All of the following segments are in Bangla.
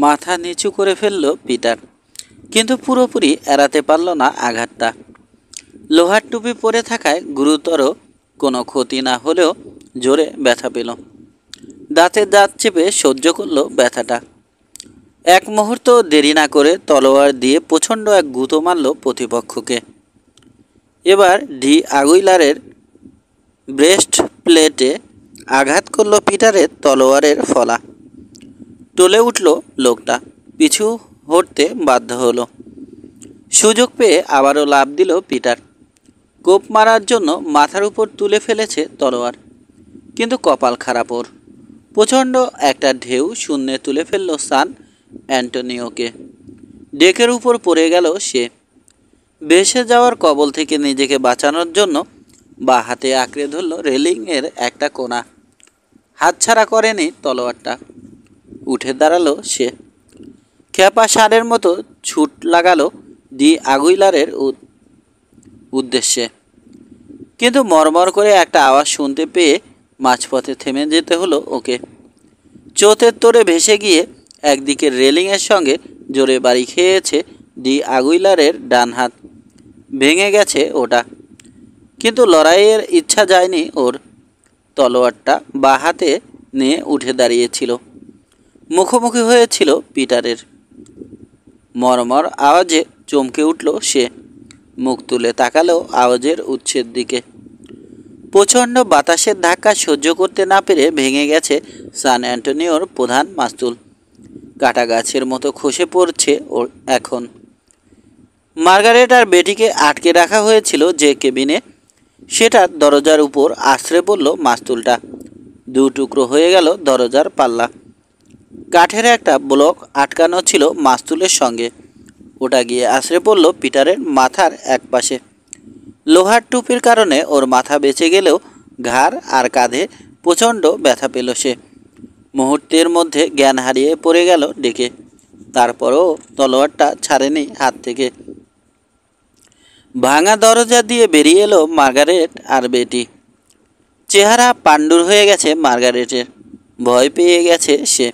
মাথা নিচু করে ফেলল পিটার, কিন্তু পুরোপুরি এড়াতে পারল না আঘাতটা। লোহার টুপি পরে থাকায় গুরুতর কোনো ক্ষতি না হলেও জোরে ব্যথা পেল। দাঁতে দাঁত চেপে সহ্য করল ব্যথাটা। এক মুহূর্ত দেরি না করে তলোয়ার দিয়ে প্রচণ্ড এক গুঁতো মারল প্রতিপক্ষকে। এবার ডি আগুইলারের ব্রেস্ট প্লেটে আঘাত করল পিটারের তলোয়ারের ফলা। টলে উঠল লোকটা, পিছু হটতে বাধ্য হলো। সুযোগ পেয়ে আবারও লাফ দিল পিটার। কোপ মারার জন্য মাথার উপর তুলে ফেলেছে তলোয়ার, কিন্তু কপাল খারাপ ওর। প্রচণ্ড একটা ঢেউ শূন্যে তুলে ফেলল সান অ্যান্টোনিওকে। ডেকের উপর পড়ে গেল সে। ভেসে যাওয়ার কবল থেকে নিজেকে বাঁচানোর জন্য বা হাতে আঁকড়ে ধরল রেলিংয়ের একটা কোণা। হাতছাড়া করেনি তলোয়ারটা। উঠে দাঁড়ালো সে। খেপা ষাঁড়ের মতো ছুট লাগালো ডি আগুইলারের উদ্দেশ্যে, কিন্তু মরমর করে একটা আওয়াজ শুনতে পেয়ে মাঝপথে থেমে যেতে হলো ওকে। চোতের তোড়ে ভেসে গিয়ে একদিকে রেলিংয়ের সঙ্গে জোরে বাড়ি খেয়েছে ডি আগুইলারের ডান হাত। ভেঙে গেছে ওটা, কিন্তু লড়াইয়ের ইচ্ছা যায়নি ওর। তলোয়ারটা বাঁ হাতে নিয়ে উঠে দাঁড়িয়েছিল, মুখোমুখি হয়েছিল পিটারের। মরমর আওয়াজে চমকে উঠল সে। মুখ তুলে তাকালো আওয়াজের উৎসের দিকে। প্রচণ্ড বাতাসের ধাক্কা সহ্য করতে না পেরে ভেঙে গেছে সান অ্যান্টোনিওর প্রধান মাস্তুল। কাটা গাছের মতো খসে পড়ছে ওর এখন। মার্গারেট আর বেটিকে আটকে রাখা হয়েছিল যে কেবিনে, সেটার দরজার উপর আছড়ে পড়ল মাস্তুলটা। দু টুকরো হয়ে গেল দরজার পাল্লা। কাঠের একটা ব্লক আটকানো ছিল মাস্তুলের সঙ্গে, ওটা গিয়ে আছড়ে পড়ল পিটারের মাথার এক পাশে। লোহার টুপির কারণে ওর মাথা বেঁচে গেলেও ঘাড় আর কাঁধে প্রচণ্ড ব্যথা পেল সে। মুহূর্তের মধ্যে জ্ঞান হারিয়ে পড়ে গেল ডেকে। তারপরও তলোয়ারটা ছাড়েনি হাত থেকে। ভাঙা দরজা দিয়ে বেরিয়ে এলো মার্গারেট আর বেটি। চেহারা পাণ্ডুর হয়ে গেছে মার্গারেটের। ভয় পেয়ে গেছে সে।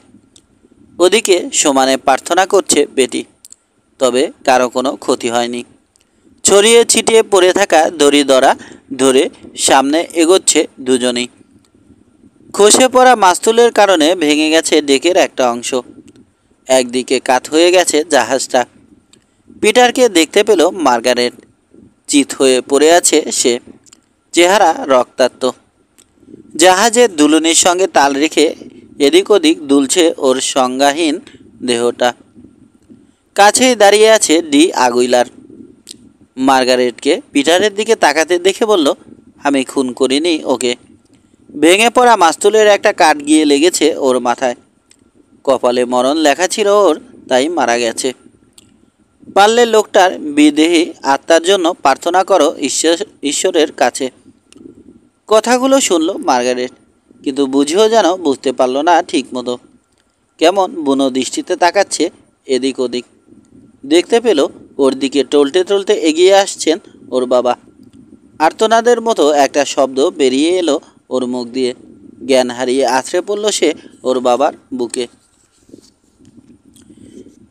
ওদিকে সমানে প্রার্থনা করছে বেটি, তবে কারো কোনো ক্ষতি হয়নি। ছড়িয়ে ছিটিয়ে পড়ে থাকা দড়ি দড়া ধরে সামনে এগোচ্ছে দুজনেই। খসে পড়া মাস্তুলের কারণে ভেঙে গেছে ডেকের একটা অংশ। একদিকে কাত হয়ে গেছে জাহাজটা। পিটারকে দেখতে পেল মার্গারেট। চিত হয়ে পড়ে আছে সে, চেহারা রক্তাক্ত। জাহাজের দুলুনির সঙ্গে তাল রেখে এদিক ওদিক দুলছে ওর সংজ্ঞাহীন দেহটা। কাছেই দাঁড়িয়ে আছে ডি আগুইলার। মার্গারেটকে পিটারের দিকে তাকাতে দেখে বলল, আমি খুন করিনি ওকে। ভেঙে পড়া মাস্তুলের একটা কাঠ গিয়ে লেগেছে ওর মাথায়। কপালে মরণ লেখা ছিল ওর, তাই মারা গেছে। পারলে লোকটার বিদেহী আত্মার জন্য প্রার্থনা করো ঈশ্বরের কাছে। কথাগুলো শুনল মার্গারেট, কিন্তু বুঝেও যেন বুঝতে পারল না ঠিক মতো। কেমন বুনো দৃষ্টিতে তাকাচ্ছে এদিক ওদিক। দেখতে পেল ওর দিকে টলতে টলতে এগিয়ে আসছেন ওর বাবা। আর্তনাদের মতো একটা শব্দ বেরিয়ে এলো ওর মুখ দিয়ে। জ্ঞান হারিয়ে আছড়ে পড়ল সে ওর বাবার বুকে।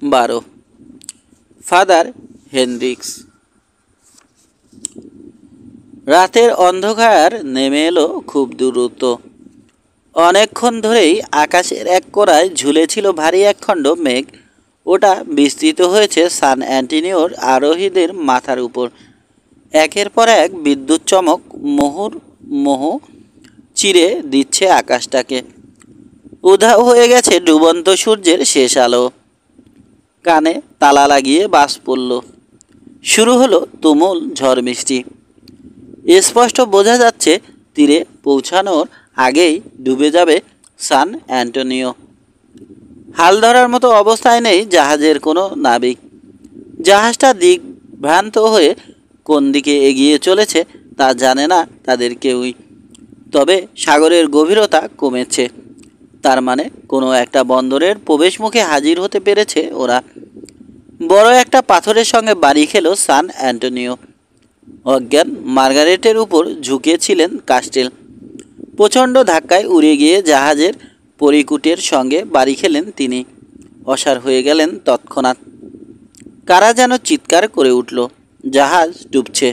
12 ফাদার হেনরিক্স। রাতের অন্ধকার নেমে এলো খুব দ্রুত। অনেকক্ষণ ধরেই আকাশের এক কোণায় ঝুলেছিল ভারী একখণ্ড মেঘ। ওটা বিস্তৃত হয়েছে সান অ্যান্টোনিওর আরোহীদের মাথার উপর। একের পর এক বিদ্যুৎ চমক মোহ চিরে দিচ্ছে আকাশটাকে। উধাও হয়ে গেছে ডুবন্ত সূর্যের শেষ আলো। কানে তালা লাগিয়ে বাস পড়ল। শুরু হলো তুমুল ঝড় বৃষ্টি। স্পষ্ট বোঝা যাচ্ছে তীরে পৌঁছানোর আগেই ডুবে যাবে সান অ্যান্টোনিও। হাল ধরার মতো অবস্থায় নেই জাহাজের কোনো নাবিক। জাহাজটা দিকভ্রান্ত হয়ে কোন দিকে এগিয়ে চলেছে তা জানে না তাদের কেউই। তবে সাগরের গভীরতা কমেছে, তার মানে কোনো একটা বন্দরের প্রবেশমুখে হাজির হতে পেরেছে ওরা। বড় একটা পাথরের সঙ্গে বাড়ি খেল সান অ্যান্টোনিও। অজ্ঞান মার্গারেটের উপর ঝুঁকেছিলেন কাস্টেল। প্রচণ্ড ধাক্কায় উড়ে গিয়ে জাহাজের পরিকুটের সঙ্গে বাড়ি খেলেন তিনি। অসাড় হয়ে গেলেন তৎক্ষণাৎ। কারা যেন চিৎকার করে উঠল, জাহাজ ডুবছে।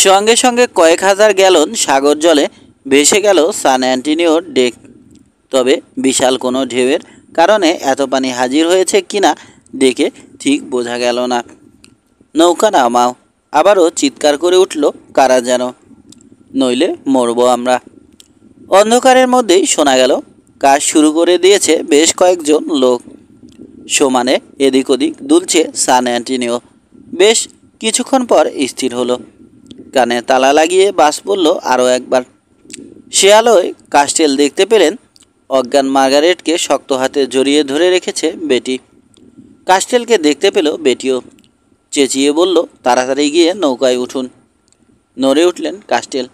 সঙ্গে সঙ্গে কয়েক হাজার গ্যালন সাগর জলে ভেসে গেল সান অ্যান্টোনিওর ডেক। তবে বিশাল কোনো ঢেউয়ের কারণে এত পানি হাজির হয়েছে কিনা দেখে ঠিক বোঝা গেল না। নৌকা নামাও, আবারও চিৎকার করে উঠল কারা যেন, নইলে মরবো আমরা। অন্ধকারের মধ্যেই শোনা গেল কাজ শুরু করে দিয়েছে বেশ কয়েকজন লোক। সমানে এদিক ওদিক দুলছে সান অ্যান্টোনিও। বেশ কিছুক্ষণ পর স্থির হলো। কানে তালা লাগিয়ে বাস পড়ল আরও একবার। সে আলোয় কাস্টেল দেখতে পেলেন অজ্ঞান মার্গারেটকে শক্ত হাতে জড়িয়ে ধরে রেখেছে বেটি। কাস্টেলকে দেখতে পেল বেটিও, চেঁচিয়ে বলল, তাড়াতাড়ি গিয়ে নৌকায় উঠুন। নড়ে উঠলেন কাস্টেল।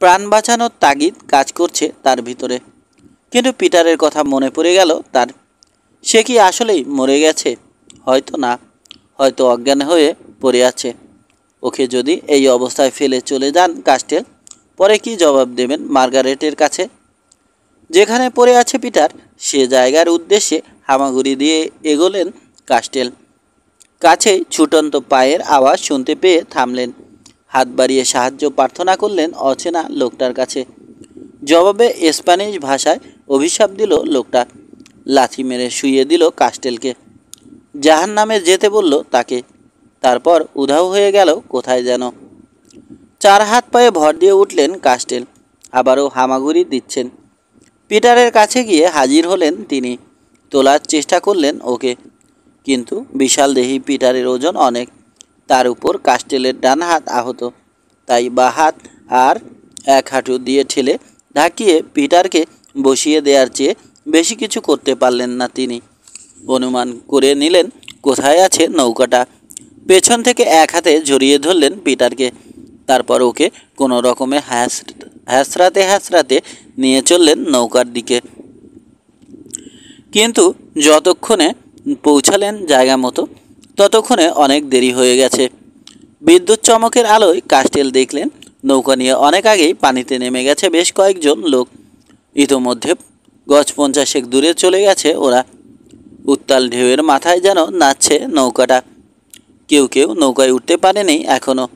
প্রাণ বাঁচানোর তাগিদ কাজ করছে তার ভিতরে। কিন্তু পিটারের কথা মনে পড়ে গেল তার। সে কি আসলেই মরে গেছে? হয়তো না, হয়তো অজ্ঞান হয়ে পড়ে আছে। ওকে যদি এই অবস্থায় ফেলে চলে যান কাস্টেল, পরে কি জবাব দেবেন মার্গারেটের কাছে? যেখানে পড়ে আছে পিটার, সে জায়গার উদ্দেশ্যে হামাগুড়ি দিয়ে এগোলেন কাস্টেল। কাছেই ছুটন্ত পায়ের আওয়াজ শুনতে পেয়ে থামলেন। হাত বাড়িয়ে সাহায্য প্রার্থনা করলেন অচেনা লোকটার কাছে। জবাবে স্প্যানিশ ভাষায় অভিশাপ দিল লোকটা। লাথি মেরে শুইয়ে দিল কাস্টেলকে। জাহান্নামে যেতে বলল তাকে। তারপর উধাও হয়ে গেল কোথায় যেন। চার হাত পায়ে ভর দিয়ে উঠলেন কাস্টেল। আবারও হামাগুড়ি দিচ্ছেন। পিটারের কাছে গিয়ে হাজির হলেন তিনি। তোলার চেষ্টা করলেন ওকে, কিন্তু বিশাল দেহি পিটারের ওজন অনেক। তার উপর কাস্টেলের ডান হাত আহত, তাই বা হাত আর এক হাঁটু দিয়ে ঠেলে ঢাকিয়ে পিটারকে বসিয়ে দেওয়ার চেয়ে বেশি কিছু করতে পারলেন না তিনি। অনুমান করে নিলেন কোথায় আছে নৌকাটা। পেছন থেকে এক হাতে জড়িয়ে ধরলেন পিটারকে। তারপর ওকে কোনো রকমে হ্যাঁচড়াতে হ্যাঁচড়াতে নিয়ে চললেন নৌকার দিকে। কিন্তু যতক্ষণে পৌঁছালেন জায়গা মতো, ততক্ষণে অনেক দেরি হয়ে গেছে। বিদ্যুৎ চমকের আলোয় কাস্টেল দেখলেন নৌকা নিয়ে অনেক আগেই পানিতে নেমে গেছে বেশ কয়েকজন লোক। ইতোমধ্যে গজ 50 দূরে চলে গেছে ওরা। উত্তাল ঢেউয়ের মাথায় যেন নাচছে নৌকাটা। কেউ কেউ নৌকায় উঠতে পারেনি এখনও।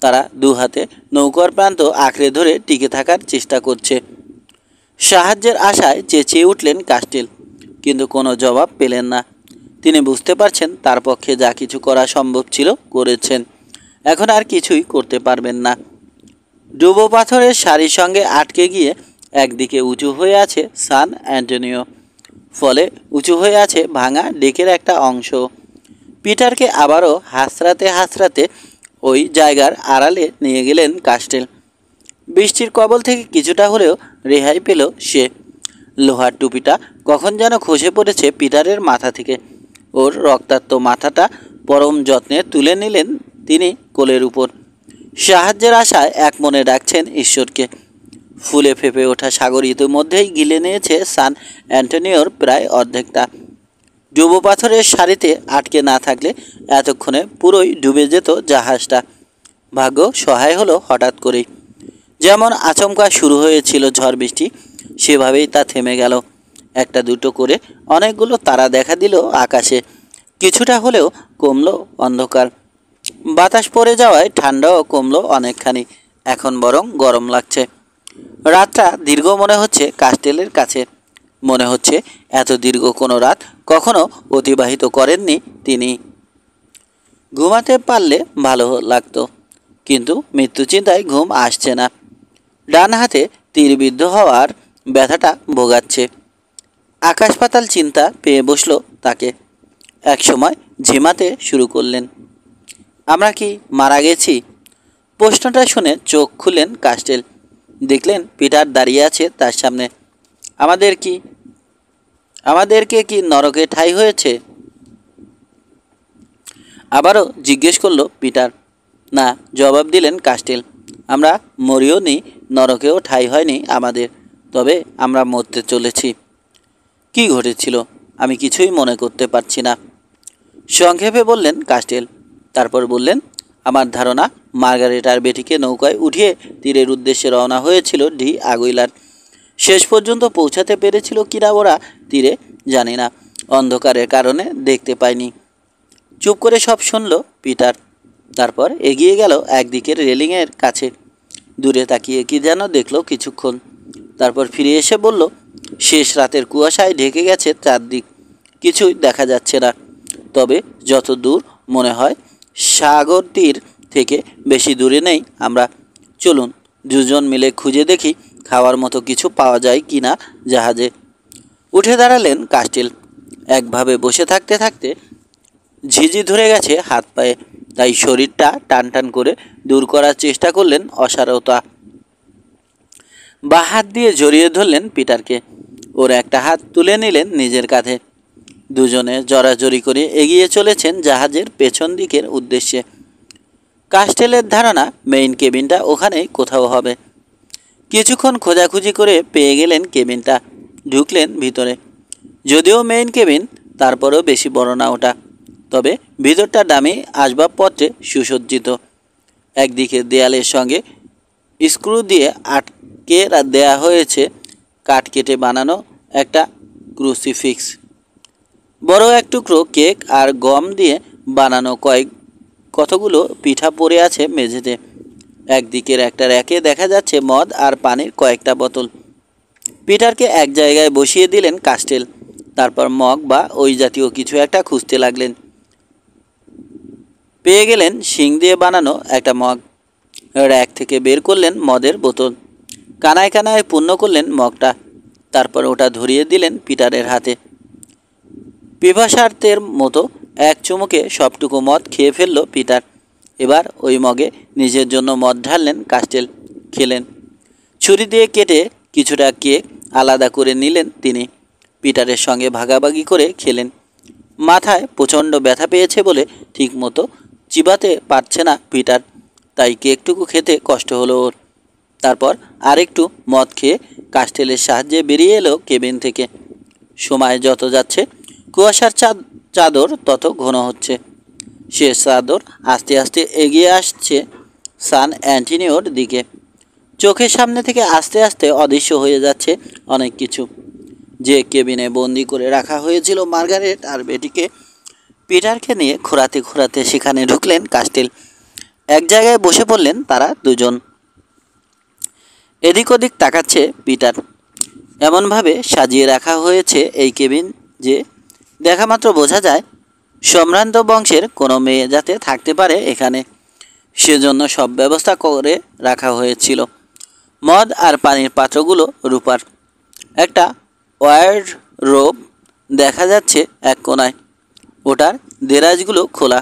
তারা দু হাতে নৌকার প্রান্ত আঁকড়ে ধরে টিকে থাকার চেষ্টা করছে। সাহায্যের আশায় চেঁচিয়ে উঠলেন কাস্টেল, কিন্তু কোনো জবাব পেলেন না। তিনি বুঝতে পারছেন তার পক্ষে যা কিছু করা সম্ভব ছিল করেছেন, এখন আর কিছুই করতে পারবেন না। ডুবো পাথরের সারির সঙ্গে আটকে গিয়ে একদিকে উঁচু হয়ে আছে সান অ্যান্টোনিও, ফলে উঁচু হয়ে আছে ভাঙা ডেকের একটা অংশ। পিটারকে আবারও হাসরাতে হাসরাতে ওই জায়গার আড়ালে নিয়ে গেলেন কাস্টেল। বৃষ্টির কবল থেকে কিছুটা হলেও রেহাই পেল সে। লোহার টুপিটা কখন যেন খসে পড়েছে পিটারের মাথা থেকে। ওর রক্তাক্ত মাথাটা পরম যত্নে তুলে নিলেন তিনি কোলের উপর। সাহায্যের আশায় এক মনে ডাকছেন ঈশ্বরকে। ফুলে ফেঁপে ওঠা সাগর ইতিমধ্যেই গিলে নিয়েছে সান অ্যান্টোনিওর প্রায় অর্ধেকটা। ডুবো পাথরের সারিতে আটকে না থাকলে এতক্ষণে পুরোই ডুবে যেত জাহাজটা। ভাগ্য সহায় হলো হঠাৎ করেই। যেমন আচমকা শুরু হয়েছিল ঝড় বৃষ্টি, সেভাবেই তা থেমে গেল। একটা দুটো করে অনেকগুলো তারা দেখা দিল আকাশে। কিছুটা হলেও কমলো অন্ধকার। বাতাস পড়ে যাওয়ায় ঠান্ডাও কমলো অনেকখানি। এখন বরং গরম লাগছে। রাতটা দীর্ঘ মনে হচ্ছে কাস্টেলের কাছে। মনে হচ্ছে এত দীর্ঘ কোনো রাত কখনো অতিবাহিত করেননি তিনি। ঘুমাতে পারলে ভালো লাগতো, কিন্তু মৃত্যু চিন্তায় ঘুম আসছে না। ডান হাতে তীরবিদ্ধ হওয়ার ব্যথাটা ভোগাচ্ছে। আকাশ পাতাল চিন্তা পেয়ে বসলো তাকে। একসময় ঝিমাতে শুরু করলেন। আমরা কি মারা গেছি? প্রশ্নটা শুনে চোখ খুললেন কাস্টেল। দেখলেন পিটার দাঁড়িয়ে আছে তার সামনে। আমাদেরকে কি নরকে ঠাঁই হয়েছে? আবারও জিজ্ঞেস করলো পিটার। না, জবাব দিলেন কাস্টেল। আমরা মরিও নি, নরকেও ঠাঁই হয়নি আমাদের, তবে আমরা মরতে চলেছি। কি ঘটেছিল আমি কিছুই মনে করতে পারছি না, সংক্ষেপে বললেন কাস্টেল। তারপর বললেন, আমার ধারণা মার্গারেট আর বেটিকে নৌকায় উঠিয়ে তীরের উদ্দেশ্যে রওনা হয়েছিল ডি আগুইলার। শেষ পর্যন্ত পৌঁছাতে পেরেছিল কিনা ওরা তীরে জানি না, অন্ধকারের কারণে দেখতে পাইনি। চুপ করে সব শুনল পিটার। তারপর এগিয়ে গেল একদিকের রেলিংয়ের কাছে। দূরে তাকিয়ে কি যেন দেখলো কিছুক্ষণ, তারপর ফিরে এসে বলল, শেষ রাতের কুয়াশায় ঢেকে গেছে চারদিক, কিছুই দেখা যাচ্ছে না। তবে যত দূর মনে হয় সাগর তীর থেকে বেশি দূরে নেই আমরা। চলুন দুজন মিলে খুঁজে দেখি খাওয়ার মতো কিছু পাওয়া যায় কি না জাহাজে। উঠে দাঁড়ালেন কাস্টিল। একভাবে বসে থাকতে থাকতে ঝিঝি ধরে গেছে হাত পায়ে, তাই শরীরটা টান টান করে দূর করার চেষ্টা করলেন অসারতা। বা হাত দিয়ে জড়িয়ে ধরলেন পিটারকে। ওর একটা হাত তুলে নিলেন নিজের কাঁধে। দুজনে জড়াজড়ি করে এগিয়ে চলেছেন জাহাজের পেছন দিকের উদ্দেশ্যে। কাস্টেলের ধারণা মেইন কেবিনটা ওখানেই কোথাও হবে। কিছুক্ষণ খোঁজাখুঁজি করে পেয়ে গেলেন কেবিনটা। ঢুকলেন ভিতরে। যদিও মেইন কেবিন, তারপরেও বেশি বড় না ওটা। তবে ভিতরটা দামি আসবাবপত্রে সুসজ্জিত। একদিকে দেয়ালের সঙ্গে স্ক্রু দিয়ে আটকে দেয়া হয়েছে কাঠ কেটে বানানো একটা ক্রুসিফিক্স। বড় এক টুকরো কেক আর গম দিয়ে বানানো কতগুলো পিঠা পড়ে আছে মেঝেতে। একদিকের একটা র্যাকে দেখা যাচ্ছে মদ আর পানির কয়েকটা বোতল। পিটারকে এক জায়গায় বসিয়ে দিলেন কাস্টেল। তারপর মগ বা ওই জাতীয় কিছু একটা খুঁজতে লাগলেন। পেয়ে গেলেন শিং দিয়ে বানানো একটা মগ। র্যাক থেকে বের করলেন মদের বোতল। কানায় কানায় পূর্ণ করলেন মগটা। তারপর ওটা ধরিয়ে দিলেন পিটারের হাতে। পিপাসার্থের মতো এক চুমুকে সবটুকু মদ খেয়ে ফেলল পিটার। এবার ওই মগে নিজের জন্য মদ ঢাললেন কাস্টেল। খেলেন। ছুরি দিয়ে কেটে কিছুটা কেক আলাদা করে নিলেন তিনি। পিটারের সঙ্গে ভাগাভাগি করে খেলেন। মাথায় প্রচণ্ড ব্যথা পেয়েছে বলে ঠিকমতো চিবাতে পারছে না পিটার, তাই কেকটুকু খেতে কষ্ট হলো ওর। তারপর আরেকটু মদ খেয়ে কাস্টেলের সাহায্যে বেরিয়ে এলো কেবিন থেকে। সময় যত যাচ্ছে কুয়াশার চাদর তত ঘন হচ্ছে। সে চাদর আস্তে আস্তে এগিয়ে আসছে সান অ্যান্টনিওর দিকে। চোখের সামনে থেকে আস্তে আস্তে অদৃশ্য হয়ে যাচ্ছে অনেক কিছু। যে কেবিনে বন্দি করে রাখা হয়েছিল মার্গারেট আর বেটিকে, পিটারকে নিয়ে ঘোরাতে ঘোরাতে সেখানে ঢুকলেন কাস্টেল। এক জায়গায় বসে পড়লেন তারা দুজন। এদিক ওদিক তাকাচ্ছে পিটার। এমনভাবে সাজিয়ে রাখা হয়েছে এই কেবিন যে দেখামাত্র বোঝা যায় সম্ভ্রান্ত বংশের কোনো মেয়ে যাতে থাকতে পারে এখানে, সেজন্য সব ব্যবস্থা করে রাখা হয়েছিল। মদ আর পানির পাত্রগুলো রূপার। একটা ওয়ারড্রোব দেখা যাচ্ছে এক কোনায়। ওটার দেরাজগুলো খোলা।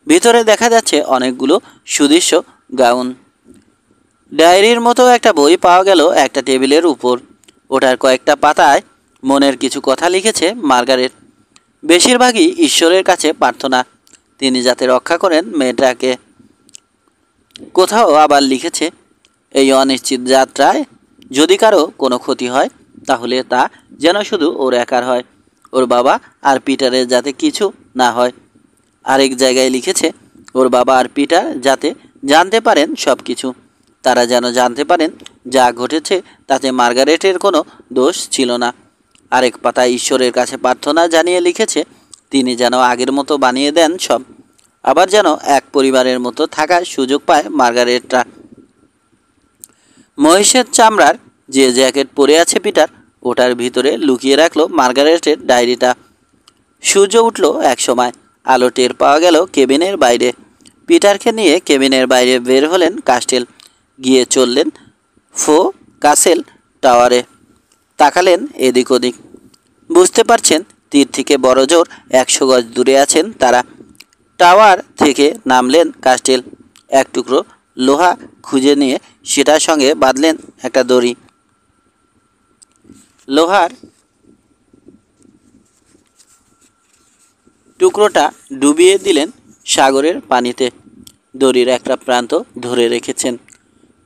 ভিতরে দেখা যাচ্ছে অনেকগুলো সুদৃশ্য গাউন। ডায়েরির মতো একটা বই পাওয়া গেল একটা টেবিলের উপর। ওটার কয়েকটা পাতায় মনের কিছু কথা লিখেছে মার্গারেট। বেশিরভাগই ঈশ্বরের কাছে প্রার্থনা, তিনি যাতে রক্ষা করেন মেয়েটাকে। কোথাও আবার লিখেছে, এই অনিশ্চিত যাত্রায় যদি কারো কোনো ক্ষতি হয় তাহলে তা যেন শুধু ওর একার হয়, ওর বাবা আর পিটারের যাতে কিছু না হয়। আরেক জায়গায় লিখেছে, ওর বাবা আর পিটার যাতে জানতে পারেন সব কিছু। তারা যেন জানতে পারেন যা ঘটেছে তাতে মার্গারেটের কোনো দোষ ছিল না। আরেক পাতায় ঈশ্বরের কাছে প্রার্থনা জানিয়ে লিখেছে, তিনি যেন আগের মতো বানিয়ে দেন সব, আবার যেন এক পরিবারের মতো থাকার সুযোগ পায় মার্গারেটরা। মহিষের চামড়ার যে জ্যাকেট পরে আছে পিটার, ওটার ভিতরে লুকিয়ে রাখলো মার্গারেটের ডায়েরিটা। সূর্য উঠল এক সময়। আলো টের পাওয়া গেল কেবিনের বাইরে। পিটারকে নিয়ে কেবিনের বাইরে বের হলেন কাস্টেল। গিয়ে চললেন ফো কাসেল টাওয়ারে। তাকালেন এদিক ওদিক। বুঝতে পারছেন তীর থেকে বড় জোর 100 গজ দূরে আছেন তারা। টাওয়ার থেকে নামলেন কাস্টেল। এক টুকরো লোহা খুঁজে নিয়ে সেটার সঙ্গে বাঁধলেন একটা দড়ি। লোহার টুকরোটা ডুবিয়ে দিলেন সাগরের পানিতে। দড়ির একটা প্রান্ত ধরে রেখেছেন।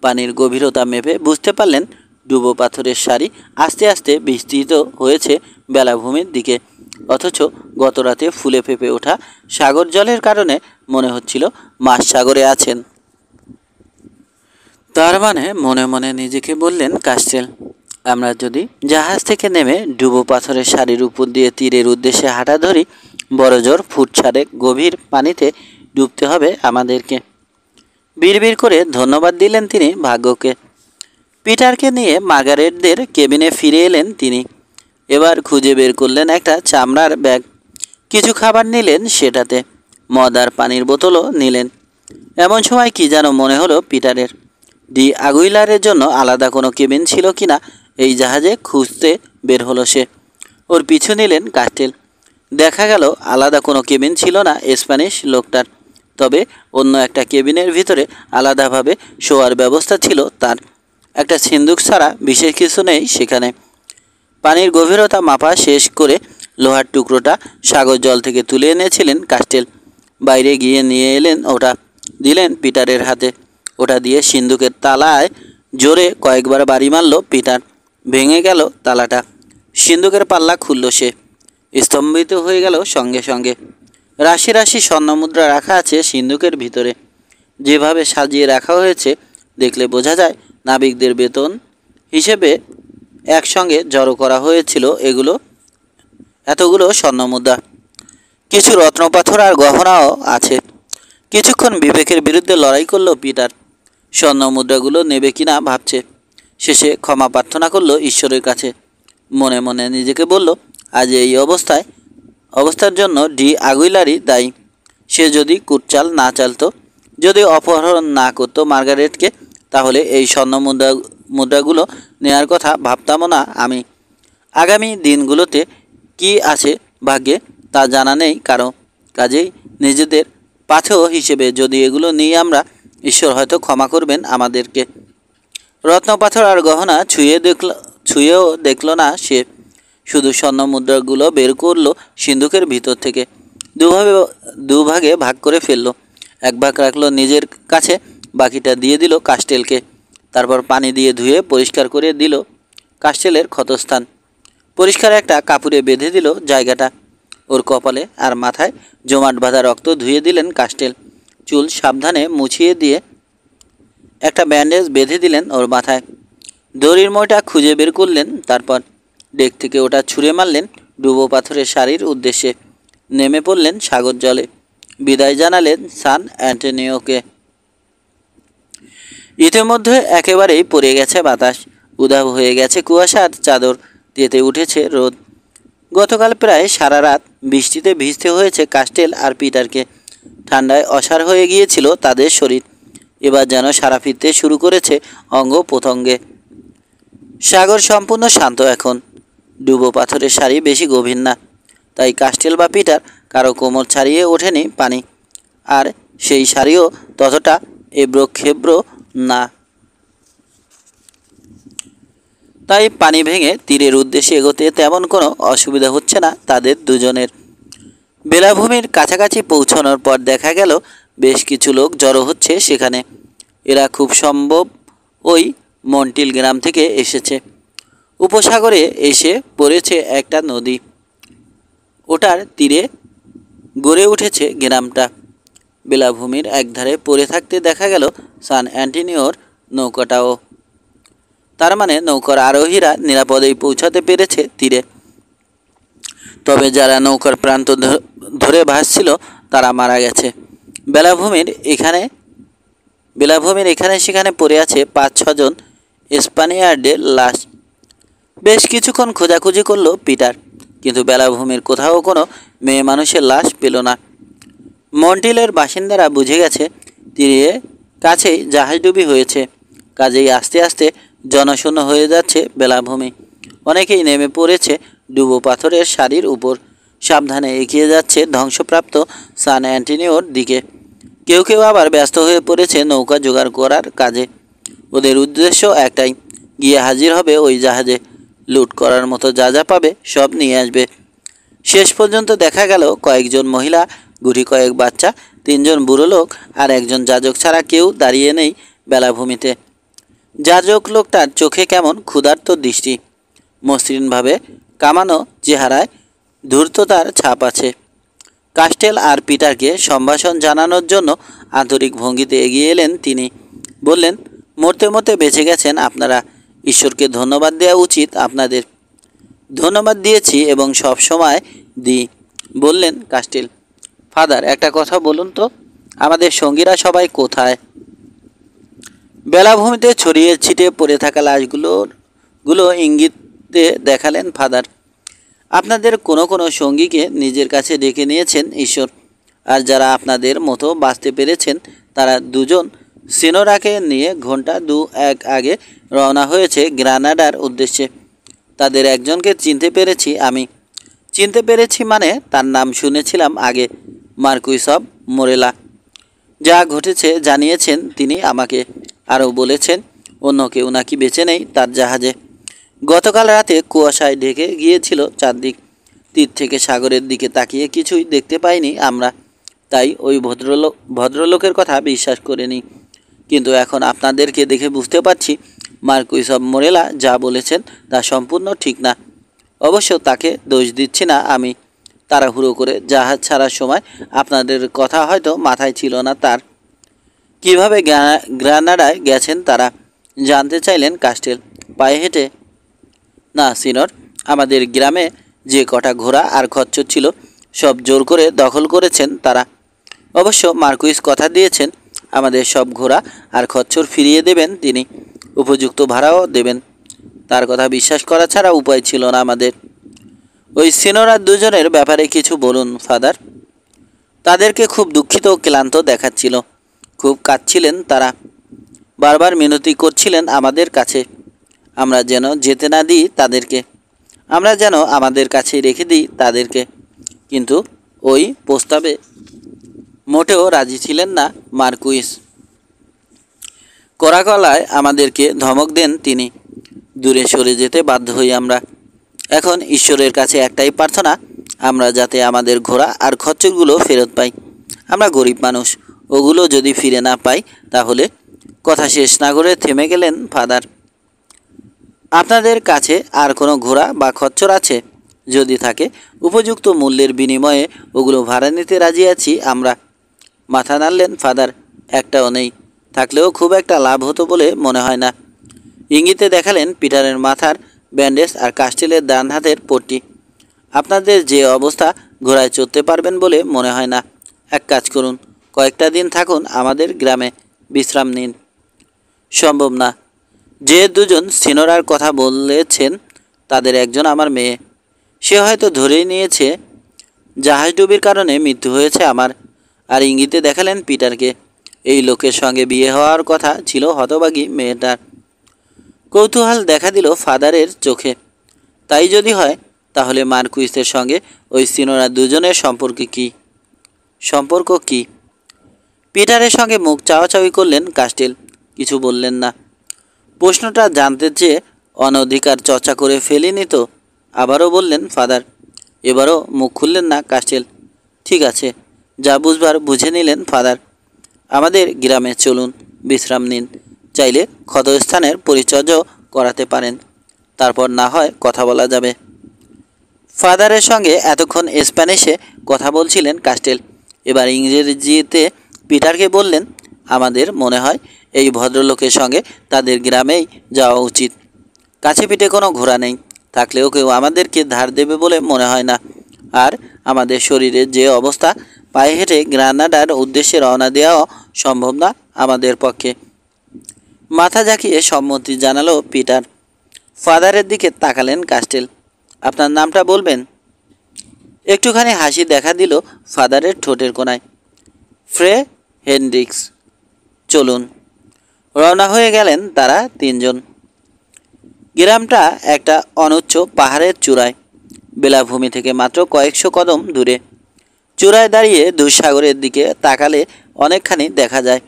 পানির গভীরতা মেপে বুঝতে পারলেন ডুবো পাথরের সারি আস্তে আস্তে বিস্তৃত হয়েছে বেলাভূমির দিকে। অথচ গতরাতে ফুলে ফেঁপে ওঠা সাগর জলের কারণে মনে হচ্ছিল মাছ সাগরে আছেন। তার মানে মনে মনে নিজেকে বললেন কাস্টেল, আমরা যদি জাহাজ থেকে নেমে ডুবো পাথরের সারির উপর দিয়ে তীরের উদ্দেশ্যে হাঁটা ধরি, বড়জোর ফুট 6 গভীর পানিতে ডুবতে হবে আমাদেরকে। বিড়বিড় করে ধন্যবাদ দিলেন তিনি ভাগ্যকে। পিটারকে নিয়ে মার্গারেটদের কেবিনে ফিরে এলেন তিনি। এবার খুঁজে বের করলেন একটা চামড়ার ব্যাগ। কিছু খাবার নিলেন সেটাতে, মদ আর পানির বোতলও নিলেন। এমন সময় কি যেন মনে হলো পিটারের, ডি আগুইলারের জন্য আলাদা কোনো কেবিন ছিল কিনা এই জাহাজে খুঁজতে বের হলো সে। ওর পিছু নিলেন কাস্টেল। দেখা গেল আলাদা কোনো কেবিন ছিল না স্প্যানিশ লোকটার, তবে অন্য একটা কেবিনের ভিতরে আলাদাভাবে শোয়ার ব্যবস্থা ছিল তার। একটা সিন্দুক ছাড়া বিশেষ কিছু নেই সেখানে। পানির গভীরতা মাপা শেষ করে লোহার টুকরোটা সাগর জল থেকে তুলে এনেছিলেন কাস্টেল। বাইরে গিয়ে নিয়ে এলেন ওটা, দিলেন পিটারের হাতে। ওটা দিয়ে সিন্দুকের তালায় জোরে কয়েকবার বাড়ি মারল পিটার। ভেঙে গেল তালাটা। সিন্দুকের পাল্লা খুলল সে। স্তম্ভিত হয়ে গেল সঙ্গে সঙ্গে। রাশি রাশি স্বর্ণমুদ্রা রাখা আছে সিন্দুকের ভিতরে। যেভাবে সাজিয়ে রাখা হয়েছে দেখলে বোঝা যায় নাবিকদের বেতন হিসেবে একসঙ্গে জড়ো করা হয়েছিল এতগুলো স্বর্ণমুদ্রা। কিছু রত্নপাথর আর গহনাও আছে। কিছুক্ষণ বিবেকের বিরুদ্ধে লড়াই করল পিটার। স্বর্ণমুদ্রাগুলো নেবে কিনা ভাবছে। শেষে ক্ষমা প্রার্থনা করল ঈশ্বরের কাছে। মনে মনে নিজেকে বলল, আজ এই অবস্থার জন্য ডি আগুইলারই দায়ী। সে যদি কুটচাল না চালতো, যদি অপহরণ না করতো মার্গারেটকে, তাহলে এই মুদ্রাগুলো নেয়ার কথা ভাবতামও না আমি। আগামী দিনগুলোতে কি আছে ভাগ্যে তা জানা নেই কারো। কাজেই নিজেদের পাথেয় হিসেবে যদি এগুলো নিই আমরা, ঈশ্বর হয়তো ক্ষমা করবেন আমাদেরকে। রত্নপাথর আর গহনা ছুঁয়েও দেখল না সে। শুধু স্বর্ণমুদ্রাগুলো বের করলো সিন্দুকের ভিতর থেকে। দুভাগে ভাগ করে ফেললো। এক ভাগ রাখলো নিজের কাছে, বাকিটা দিয়ে দিল কাস্টেলকে। তারপর পানি দিয়ে ধুয়ে পরিষ্কার করে দিল কাস্টেলের ক্ষতস্থান। পরিষ্কার একটা কাপড়ে বেঁধে দিল জায়গাটা। ওর কপালে আর মাথায় জমাট বাঁধা রক্ত ধুয়ে দিলেন কাস্টেল। চুল সাবধানে মুছিয়ে দিয়ে একটা ব্যান্ডেজ বেঁধে দিলেন ওর মাথায়। দড়ির মইটা খুঁজে বের করলেন। তারপর ডেক থেকে ওটা ছুঁড়ে মারলেন ডুবো পাথরের সারির উদ্দেশ্যে। নেমে পড়লেন সাগর জলে। বিদায় জানালেন সান অ্যান্টনিওকে। ইতিমধ্যে একেবারেই পড়ে গেছে বাতাস। উধাও হয়ে গেছে কুয়াশার চাদর, তেতে উঠেছে রোদ। গতকাল প্রায় সারা রাত বৃষ্টিতে ভিজতে হয়েছে কাস্টেল আর পিটারকে। ঠান্ডায় অসাড় হয়ে গিয়েছিল তাদের শরীর। এবার যেন সারা ফিরতে শুরু করেছে অঙ্গ প্রত্যঙ্গে। সাগর সম্পূর্ণ শান্ত এখন। ডুবো পাথরের সারি বেশি গভীর না, তাই কাস্টেল বা পিটার কারো কোমর ছাড়িয়ে ওঠেনি পানি। আর সেই সারিও ততটা এবড়োখেবড়ো না। তাই পানি ভেঙে তীরের উদ্দেশ্যে এগোতে তেমন কোনো অসুবিধা হচ্ছে না তাদের দুজনের। বেলাভূমির কাছাকাছি পৌঁছানোর পর দেখা গেল বেশ কিছু লোক জড়ো হচ্ছে সেখানে। এরা খুব সম্ভব ওই মন্টিল গ্রাম থেকে এসেছে। উপসাগরে এসে পড়েছে একটা নদী। ওটার তীরে গড়ে উঠেছে গ্রামটা। বেলাভূমির একধারে পড়ে থাকতে দেখা গেল সান অ্যান্টনিওর নৌকাটাও। তার মানে নৌকার আরোহীরা নিরাপদেই পৌঁছাতে পেরেছে তীরে। তবে যারা নৌকার প্রান্ত ধরে ভাসছিল তারা মারা গেছে। বেলাভূমির এখানে সেখানে পড়ে আছে 5-6 জন স্প্যানিয়ার্ডের লাশ। বেশ কিছুক্ষণ খোঁজাখুঁজি করলো পিটার, কিন্তু বেলাভূমির কোথাও কোনো মেয়ে মানুষের লাশ পেল না। মন্টিলের বাসিন্দারা বুঝে গেছে তীরে কাছেই জাহাজডুবি হয়েছে। কাজেই আস্তে আস্তে জনশূন্য হয়ে যাচ্ছে বেলাভূমি। অনেকেই নেমে পড়েছে ডুবো পাথরের সারির উপর। সাবধানে এগিয়ে যাচ্ছে ধ্বংসপ্রাপ্ত সান অ্যান্টনিওর দিকে। কেউ কেউ আবার ব্যস্ত হয়ে পড়েছে নৌকা জোগাড় করার কাজে। ওদের উদ্দেশ্য একটাই, গিয়ে হাজির হবে ওই জাহাজে। লুট করার মতো যা যা পাবে সব নিয়ে আসবে। শেষ পর্যন্ত দেখা গেল কয়েকজন মহিলা, গুটি কয়েক বাচ্চা, 3 জন বুড়ো লোক আর একজন যাজক ছাড়া কেউ দাঁড়িয়ে নেই বেলাভূমিতে। যাজক লোকটার চোখে কেমন ক্ষুধার্ত দৃষ্টি। মসৃণভাবে কামানো চেহারায় ধূর্ততার ছাপ আছে। কাস্টেল আর পিটারকে সম্ভাষণ জানানোর জন্য আন্তরিক ভঙ্গিতে এগিয়ে এলেন তিনি। বললেন, মরতে মরতে বেঁচে গেছেন আপনারা। ঈশ্বরকে ধন্যবাদ দেওয়া উচিত আপনাদের। ধন্যবাদ দিয়েছি এবং সব সময় দিই, বললেন কাস্টিল। ফাদার, একটা কথা বলুন তো, আমাদের সঙ্গীরা সবাই কোথায়? বেলাভূমিতে ছড়িয়ে ছিটিয়ে পড়ে থাকা লাশগুলো ইঙ্গিতে দেখালেন ফাদার। আপনাদের কোনো কোনো সঙ্গীকে নিজের কাছে ডেকে নিয়েছেন ঈশ্বর, আর যারা আপনাদের মতো বাঁচতে পেরেছেন তারা দুজন সিনোরাকে নিয়ে ঘন্টা 2-1 আগে রওনা হয়েছে গ্রানাডার উদ্দেশ্যে। তাদের একজনকে চিনতে পেরেছি আমি। চিনতে পেরেছি মানে তার নাম শুনেছিলাম আগে, মার্কুইস অব মোরেলা। যা ঘটেছে জানিয়েছেন তিনি আমাকে। আরও বলেছেন অন্য কেউ নাকি বেঁচে নেই তার জাহাজে। গতকাল রাতে কুয়াশায় ঢেকে গিয়েছিল চারদিক। তীর থেকে সাগরের দিকে তাকিয়ে কিছুই দেখতে পাইনি আমরা, তাই ওই ভদ্রলোকের কথা বিশ্বাস করিনি। কিন্তু এখন আপনাদেরকে দেখে বুঝতে পারছি মার্কুইস অব মোরেলা যা বলেছেন তা সম্পূর্ণ ঠিক না। অবশ্য তাকে দোষ দিচ্ছি না আমি। তাড়াহুড়ো করে জাহাজ ছাড়ার সময় আপনাদের কথা হয়তো মাথায় ছিল না তার। কিভাবে গ্রানাডায় গেছেন তারা, জানতে চাইলেন কাস্টেল। পায়ে হেঁটে? না সিনর, আমাদের গ্রামে যে কটা ঘোড়া আর খচ্চর ছিল সব জোর করে দখল করেছেন তারা। অবশ্য মার্কুইস কথা দিয়েছেন আমাদের সব ঘোড়া আর খচ্চর ফিরিয়ে দেবেন তিনি, উপযুক্ত ভাড়াও দেবেন। তার কথা বিশ্বাস করা ছাড়া উপায় ছিল না আমাদের। ওই সিনোরা দুজনের ব্যাপারে কিছু বলুন ফাদার। তাদেরকে খুব দুঃখিত ও ক্লান্ত দেখাচ্ছিল। খুব কাঁদছিলেন তারা, বারবার মিনতি করছিলেন আমাদের কাছে আমরা যেন যেতে না দিই তাদেরকে, আমরা যেন আমাদের কাছে রেখে দিই তাদেরকে। কিন্তু ওই প্রস্তাবে মোটেও রাজি ছিলেন না মার্কুইস। কড়া গলায় আমাদেরকে ধমক দেন তিনি। দূরে সরে যেতে বাধ্য হই আমরা। এখন ঈশ্বরের কাছে একটাই প্রার্থনা, আমরা যাতে আমাদের ঘোড়া আর খচ্চরগুলো ফেরত পাই। আমরা গরিব মানুষ, ওগুলো যদি ফিরে না পাই তাহলে। কথা শেষ না করে থেমে গেলেন ফাদার। আপনাদের কাছে আর কোনো ঘোড়া বা খচ্চর আছে? যদি থাকে উপযুক্ত মূল্যের বিনিময়ে ওগুলো ভাড়া নিতে রাজি আছি আমরা। মাথা নাড়লেন ফাদার। একটাও নেই, থাকলেও খুব একটা লাভ হতো বলে মনে হয় না। ইঙ্গিতে দেখালেন পিটারের মাথার ব্যান্ডেজ আর কাস্টেলের ডান হাতের পট্টি। আপনাদের যে অবস্থা, ঘোড়ায় চড়তে পারবেন বলে মনে হয় না। এক কাজ করুন, কয়েকটা দিন থাকুন আমাদের গ্রামে, বিশ্রাম নিন। সম্ভব না। যে দুজন সিনোরার কথা বলেছেন তাদের একজন আমার মেয়ে। সে হয়তো ধরেই নিয়েছে জাহাজডুবির কারণে মৃত্যু হয়েছে আমার। আর ইঙ্গিতে দেখালেন পিটারকে। এই লোকের সঙ্গে বিয়ে হওয়ার কথা ছিল হতভাগী মেয়েটার। কৌতূহল দেখা দিল ফাদারের চোখে। তাই যদি হয় তাহলে মার্কুইসের সঙ্গে ওই সিনোরা দুজনের সম্পর্ক কি? পিটারের সঙ্গে মুখ চাওয়াচাওয়ি করলেন কাস্টেল, কিছু বললেন না। প্রশ্নটা জানতে চেয়ে অনধিকার চর্চা করে ফেলিনি তো? আবারও বললেন ফাদার। এবারও মুখ খুললেন না কাস্টেল। ঠিক আছে, যা বুঝবার বুঝে নিলেন ফাদার। আমাদের গ্রামে চলুন, বিশ্রাম নিন। চাইলে ক্ষতস্থানের পরিচর্যাও করাতে পারেন, তারপর না হয় কথা বলা যাবে। ফাদারের সঙ্গে এতক্ষণ স্প্যানিশে কথা বলছিলেন কাস্টেল। এবার ইংরেজিতে পিটারকে বললেন, আমাদের মনে হয় এই ভদ্রলোকের সঙ্গে তাদের গ্রামেই যাওয়া উচিত। কাছে পিঠে কোনো ঘোড়া নেই, থাকলেও কেউ আমাদেরকে ধার দেবে বলে মনে হয় না। আর আমাদের শরীরের যে অবস্থা, পায়ে হেঁটে গ্রানাডার উদ্দেশ্যে রওনা দেওয়াও সম্ভব না আমাদের পক্ষে। মাথা ঝাঁকিয়ে সম্মতি জানালো পিটার। ফাদারের দিকে তাকালেন কাস্টেল। আপনার নামটা বলবেন? একটুখানি হাসি দেখা দিল ফাদারের ঠোঁটের কোণায়। ফ্রে হেনরিক্স। চলুন। রওনা হয়ে গেলেন তারা তিনজন। গ্রামটা একটা অনুচ্চ পাহাড়ের চূড়ায়, বেলাভূমি থেকে মাত্র কয়েকশো কদম দূরে। চূড়ায় দাঁড়িয়ে দুঃসাগরের দিকে তাকালে অনেকখানি দেখা যায়।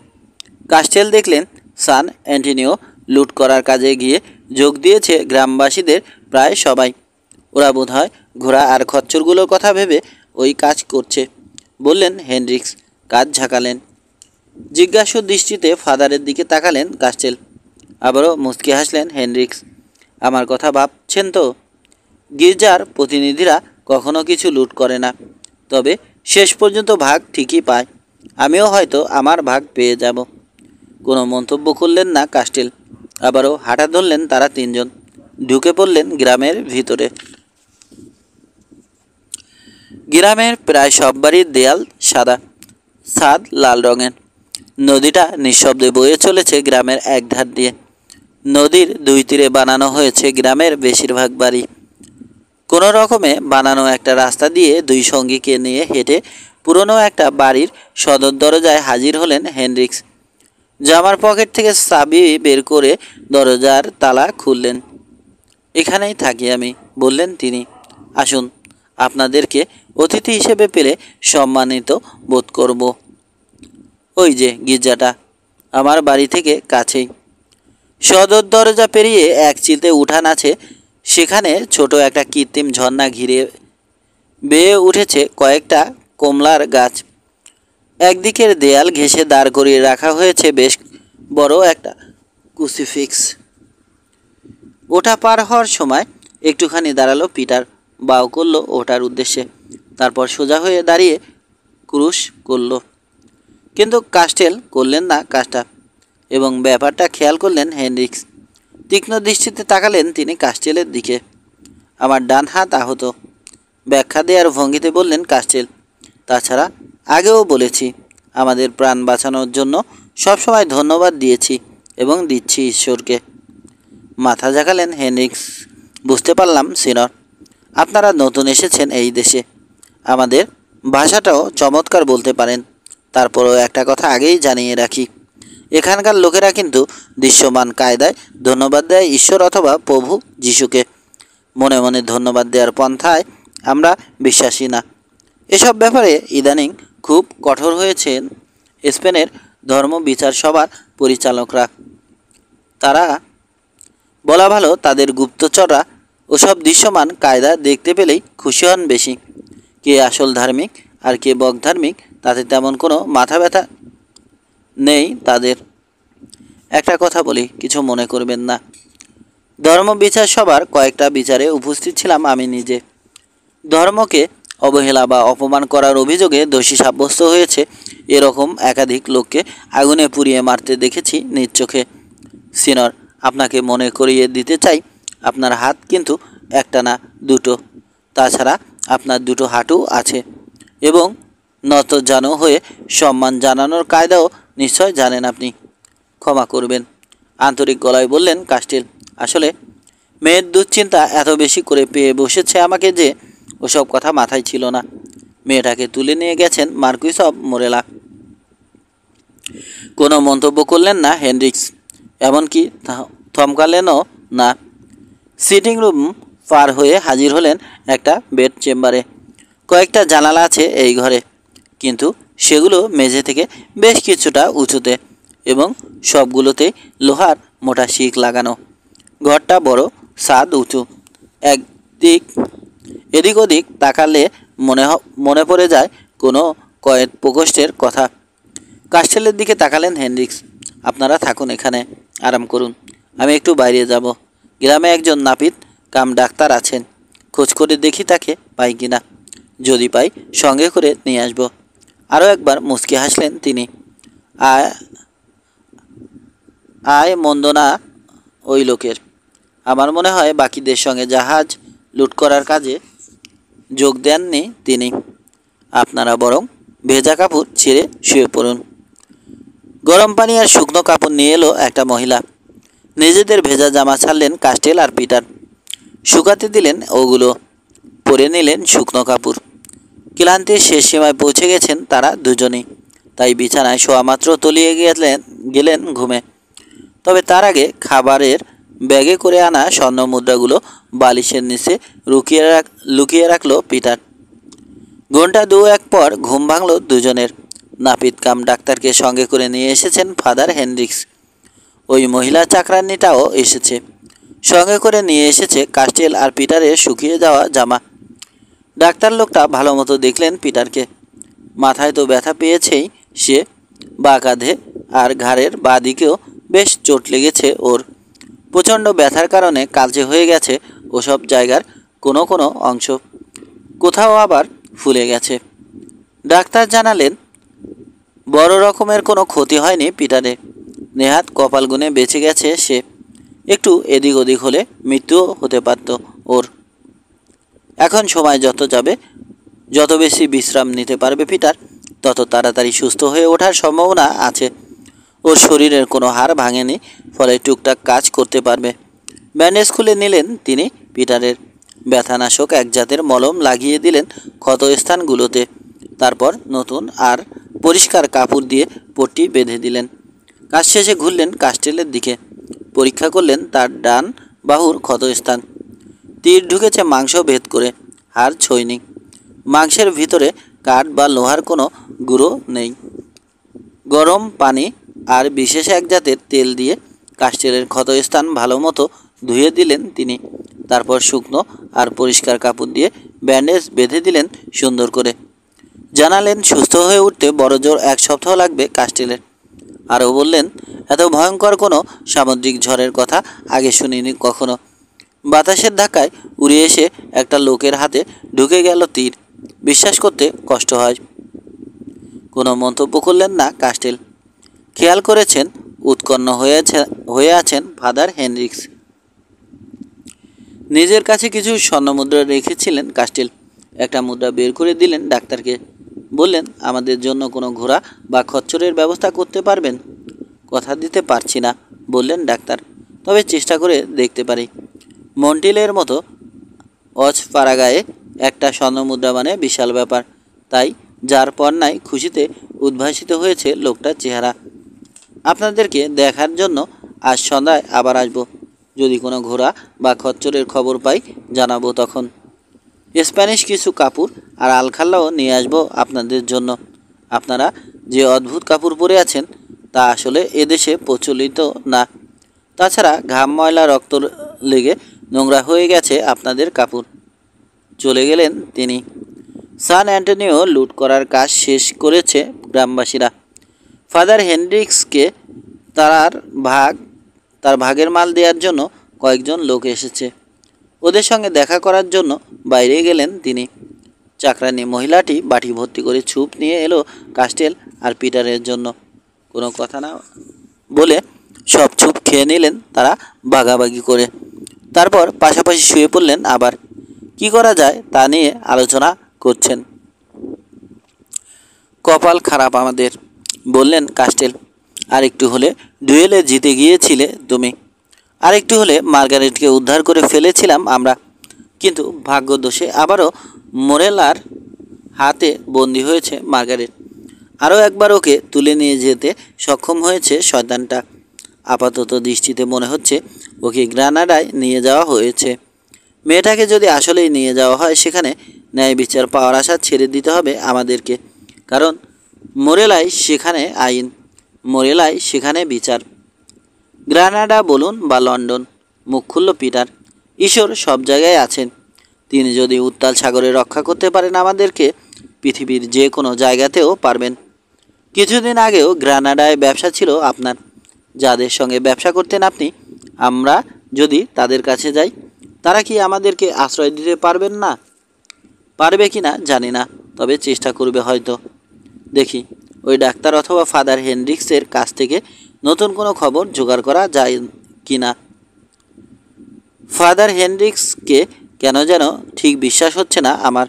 কাস্টেল দেখলেন সান অ্যান্টনিও লুট করার কাজে গিয়ে যোগ দিয়েছে গ্রামবাসীদের প্রায় সবাই। ওরা বোধহয় ঘোড়া আর খচ্চরগুলোর কথা ভেবে ওই কাজ করছে, বললেন হেনরিক্স। কাজ ঝাঁকালেন। জিজ্ঞাসু দৃষ্টিতে ফাদারের দিকে তাকালেন কাস্টেল। আবারও মুচকি হাসলেন হেনরিক্স। আমার কথা ভাবছেন তো? গির্জার প্রতিনিধিরা কখনো কিছু লুট করে না, তবে শেষ পর্যন্ত ভাগ ঠিকই পায়। আমিও হয়তো আমার ভাগ পেয়ে যাব। কোনো মন্তব্য করলেন না কাস্টেল। আবারও হাঁটা ধরলেন তারা তিনজন। ঢুকে পড়লেন গ্রামের ভিতরে। গ্রামের প্রায় সব বাড়ির দেয়াল সাদা, ছাদ লাল রঙের। নদীটা নিঃশব্দে বয়ে চলেছে গ্রামের এক ধার দিয়ে। নদীর দুই তীরে বানানো হয়েছে গ্রামের বেশিরভাগ বাড়ি। কোনো রকমে বানানো একটা রাস্তা দিয়ে দুই সঙ্গীকে নিয়ে হেঁটে পুরনো একটা বাড়ির সদর দরজায় হাজির হলেন হেনরিক্স। জামার পকেট থেকে চাবি বের করে দরজার তালা খুললেন। এখানেই থাকি আমি, বললেন তিনি। আসুন, আপনাদেরকে অতিথি হিসেবে পেলে সম্মানিত বোধ করব। ওই যে গির্জাটা আমার বাড়ি থেকে কাছেই। সদর দরজা পেরিয়ে এক চিলতে উঠান আছে, সেখানে ছোট একটা কৃত্রিম ঝর্ণা ঘিরে বেয়ে উঠেছে কয়েকটা কমলার গাছ। একদিকের দেয়াল ঘেঁষে দাঁড় করিয়ে রাখা হয়েছে বেশ বড় একটা ক্রুসিফিক্স। ওটা পার হওয়ার সময় একটুখানি দাঁড়ালো পিটার, বাও করলো ওটার উদ্দেশ্যে, তারপর সোজা হয়ে দাঁড়িয়ে ক্রুশ করল। কিন্তু কাস্টেল করলেন না কাজটা, এবং ব্যাপারটা খেয়াল করলেন হেনরিক্স। তীক্ষ্ণ দৃষ্টিতে তাকালেন তিনি কাস্টেলের দিকে। আমার ডান হাত আহত, ব্যাখ্যা দেওয়ার ভঙ্গিতে বললেন কাস্টেল। তাছাড়া আগেও বলেছি, আমাদের প্রাণ বাঁচানোর জন্য সবসময় ধন্যবাদ দিয়েছি এবং দিচ্ছি ঈশ্বরকে। মাথা ঝাঁকালেন হেনরিক্স। বুঝতে পারলাম সিনর, আপনারা নতুন এসেছেন এই দেশে। আমাদের ভাষাটাও চমৎকার বলতে পারেন। তারপরও একটা কথা আগেই জানিয়ে রাখি, এখানকার লোকেরা কিন্তু দৃশ্যমান কায়দায় ধন্যবাদ দেয় ঈশ্বর অথবা প্রভু যিশুকে। মনে মনে ধন্যবাদ দেওয়ার পন্থায় আমরা বিশ্বাসী না। এসব ব্যাপারে ইদানিং খুব কঠোর হয়েছেন স্পেনের ধর্ম বিচার সভার পরিচালকরা। তারা, বলা ভালো তাদের গুপ্তচররা, ওসব দৃশ্যমান কায়দা দেখতে পেলেই খুশি হন বেশি। কে আসল ধার্মিক আর কে বকধার্মিক তাতে তেমন কোনো মাথা ব্যথা নেই তাদের। একটা কথা বলি, কিছু মনে করবেন না। ধর্ম বিচার সভার কয়েকটা বিচারে উপস্থিত ছিলাম আমি নিজে। ধর্মকে অবহেলা বা অপমান করার অভিযোগে দোষী সাব্যস্ত হয়েছে এরকম একাধিক লোককে আগুনে পুড়িয়ে মারতে দেখেছি নিজ চোখে। সিনর, আপনাকে মনে করিয়ে দিতে চাই, আপনার হাত কিন্তু একটা না, দুটো। তাছাড়া আপনার দুটো হাঁটু আছে এবং নত জানো হয়ে সম্মান জানানোর কায়দাও নিশ্চয় জানেন আপনি। ক্ষমা করবেন, আন্তরিক গলায় বললেন কাস্টেল। আসলে মেয়ের দুশ্চিন্তা এত বেশি করে পেয়ে বসেছে আমাকে যে ওসব কথা মাথায় ছিল না। মেয়েটাকে তুলে নিয়ে গেছেন মার্কুইস অব মোরেলা। কোনো মন্তব্য করলেন না হেনরিক্স, এমনকি থমকালেনও না। সিটিং রুম পার হয়ে হাজির হলেন একটা বেড চেম্বারে। কয়েকটা জানালা আছে এই ঘরে, কিন্তু সেগুলো মেঝে থেকে বেশ কিছুটা উঁচুতে এবং সবগুলোতেই লোহার মোটা শিক লাগানো। ঘরটা বড়, ছাদ উঁচু। একদিক এদিক ওদিক তাকালে মনে পড়ে যায় কোনো কয়েক প্রকোষ্ঠের কথা। কাস্টেলের দিকে তাকালেন হেনরিক্স। আপনারা থাকুন এখানে, আরাম করুন, আমি একটু বাইরে যাব। গ্রামে একজন নাপিত কাম ডাক্তার আছেন, খোঁজ করে দেখি তাকে পাই কিনা। যদি পাই সঙ্গে করে নিয়ে আসব। আরও একবার মুচকি হাসলেন তিনি। আয় মন্দ না ওই লোকের। আমার মনে হয় বাকিদের সঙ্গে জাহাজ লুট করার কাজে যোগ দেননি তিনি। আপনারা বরং ভেজা কাপড় ছেড়ে শুয়ে পড়ুন। গরম পানি আর শুকনো কাপড় নিয়ে এলো একটা মহিলা। নিজেদের ভেজা জামা ছাড়লেন কাস্টেল আর পিটার, শুকাতে দিলেন ওগুলো, পরে নিলেন শুকনো কাপড়। ক্লান্তির শেষ সীমায় পৌঁছে গেছেন তারা দুজনেই, তাই বিছানায় শোয়া মাত্র তলিয়ে গেলেন ঘুমে। তবে তার আগে খাবারের ব্যাগে করে আনা স্বর্ণ মুদ্রাগুলো বালিশের নিচে লুকিয়ে রাখলো পিটার। ঘন্টা দুয়েক পর ঘুম ভাঙল দুজনের। নাপিত কাম ডাক্তারকে সঙ্গে করে নিয়ে এসেছেন ফাদার হেনরিক্স। ওই মহিলা চাকরান্নিটাও এসেছে। সঙ্গে করে নিয়ে এসেছে কাস্টেল আর পিটারের শুকিয়ে যাওয়া জামা। ডাক্তার লোকটা ভালো মতো দেখলেন পিটারকে। মাথায় তো ব্যথা পেয়েছেই সে, বা কাঁধে আর ঘাড়ের বাঁ দিকেও বেশ চোট লেগেছে ওর। প্রচণ্ড ব্যথার কারণে কালচে হয়ে গেছে ওসব জায়গার কোনো কোনো অংশ, কোথাও আবার ফুলে গেছে। ডাক্তার জানালেন বড় রকমের কোনো ক্ষতি হয়নি পিটারে, নেহাত কপাল গুনে বেঁচে গেছে সে। একটু এদিক ওদিক হলে মৃত্যুও হতে পারত ওর। এখন সময় যত যাবে, যত বেশি বিশ্রাম নিতে পারবে পিটার, তত তাড়াতাড়ি সুস্থ হয়ে ওঠার সম্ভাবনা আছে। ওর শরীরের কোনো হাড় ভাঙেনি, ফলে টুকটাক কাজ করতে পারবে। ব্যান্ডেজ খুলে নিলেন তিনি পিটারের। ব্যথানাশক এক জাতের মলম লাগিয়ে দিলেন ক্ষত স্থানগুলোতে। তারপর নতুন আর পরিষ্কার কাপড় দিয়ে পট্টি বেঁধে দিলেন। কাজ শেষে ঘুরলেন কাস্টেলের দিকে। পরীক্ষা করলেন তার ডান বাহুর ক্ষতস্থান। তীর ঢুকেছে মাংস ভেদ করে, হাড় ছোঁয়নি। মাংসের ভিতরে কাঠ বা লোহার কোনো গুঁড়ো নেই। গরম পানি আর বিশেষ এক জাতের তেল দিয়ে কাস্টেলের ক্ষতস্থান ভালো মতো ধুয়ে দিলেন তিনি। তারপর শুকনো আর পরিষ্কার কাপড় দিয়ে ব্যান্ডেজ বেঁধে দিলেন সুন্দর করে। জানালেন সুস্থ হয়ে উঠতে বড়জোর 1 সপ্তাহ লাগবে কাস্টেলের। আরও বললেন, এত ভয়ঙ্কর কোনো সামুদ্রিক ঝড়ের কথা আগে শুনিনি কখনো। বাতাসের ধাক্কায় উড়ে এসে একটা লোকের হাতে ঢুকে গেল তীর। বিশ্বাস করতে কষ্ট হয়। কোনো মন্তব্য করলেন না কাস্টেল। খেয়াল করেছেন উৎকণ্ঠ হয়ে আছেন ফাদার হেনরিক্স। নিজের কাছে কিছু স্বর্ণমুদ্রা রেখেছিলেন কাস্টেল। একটা মুদ্রা বের করে দিলেন ডাক্তারকে। বললেন, আমাদের জন্য কোনো ঘোড়া বা খচ্চরের ব্যবস্থা করতে পারবেন? কথা দিতে পারছি না, বললেন ডাক্তার, তবে চেষ্টা করে দেখতে পারি। মন্টিলের মতো অজপাড়াগায়ে একটা স্বর্ণমুদ্রা মানে বিশাল ব্যাপার। তাই যার পর্নায় খুশিতে উদ্ভাসিত হয়েছে লোকটার চেহারা। আপনাদেরকে দেখার জন্য আজ সন্ধ্যায় আবার আসব। যদি কোনো ঘোড়া বা খচ্চরের খবর পাই জানাবো তখন। স্প্যানিশ কিছু কাপড় আর আলখাল্লাও নিয়ে আসবো আপনাদের জন্য। আপনারা যে অদ্ভুত কাপড় পরে আছেন তা আসলে এদেশে প্রচলিত না। তাছাড়া ঘাম ময়লা রক্ত লেগে নোংরা হয়ে গেছে আপনাদের কাপড়। চলে গেলেন তিনি। সান অ্যান্টনিও লুট করার কাজ শেষ করেছে গ্রামবাসীরা। ফাদার হেনরিক্সকে তার ভাগের মাল দেওয়ার জন্য কয়েকজন লোক এসেছে। ওদের সঙ্গে দেখা করার জন্য বাইরে গেলেন তিনি। চাকরানি মহিলাটি বাটি ভর্তি করে ছুপ নিয়ে এলো কাস্টেল আর পিটারের জন্য। কোনো কথা না বলে সব ছুপ খেয়ে নিলেন তারা ভাগাভাগি করে। তারপর পাশাপাশি শুয়ে পড়লেন। আবার কি করা যায় তা নিয়ে আলোচনা করছেন। কপাল খারাপ আমাদের, বললেন কাস্টেল। আর একটু হলে ডুয়েলে জিতে গিয়েছিলে তুমি। আর একটু হলে মার্গারেটকে উদ্ধার করে ফেলেছিলাম আমরা। কিন্তু ভাগ্যদোষে আবারও মোরেলার হাতে বন্দী হয়েছে মার্গারেট। আরও একবার ওকে তুলে নিয়ে যেতে সক্ষম হয়েছে শয়তানটা। আপাতত দৃষ্টিতে মনে হচ্ছে ওকে গ্রানাডায় নিয়ে যাওয়া হয়েছে। মেয়েটাকে যদি আসলেই নিয়ে যাওয়া হয়, সেখানে ন্যায় বিচার পাওয়ার আশা ছেড়ে দিতে হবে আমাদেরকে। কারণ মোরেলাই সেখানে আইন, মোরেলাই সেখানে বিচার। গ্রানাডা বলুন বা লন্ডন, মুখ খুলল পিটার। ঈশ্বর সব জায়গায় আছেন। তিনি যদি উত্তাল সাগরে রক্ষা করতে পারেন আমাদেরকে, পৃথিবীর যে কোনো জায়গাতেও পারবেন। কিছুদিন আগেও গ্রানাডায় ব্যবসা ছিল আপনার। যাদের সঙ্গে ব্যবসা করতেন আপনি, আমরা যদি তাদের কাছে যাই, তারা কি আমাদেরকে আশ্রয় দিতে পারবেন না? পারবে কি না জানি না, তবে চেষ্টা করবে হয়তো। দেখি ওই ডাক্তার অথবা ফাদার হেনরিক্সের কাছ থেকে নতুন কোনো খবর জোগাড় করা যায় কি না। ফাদার হেনরিক্সকে কেন যেন ঠিক বিশ্বাস হচ্ছে না আমার।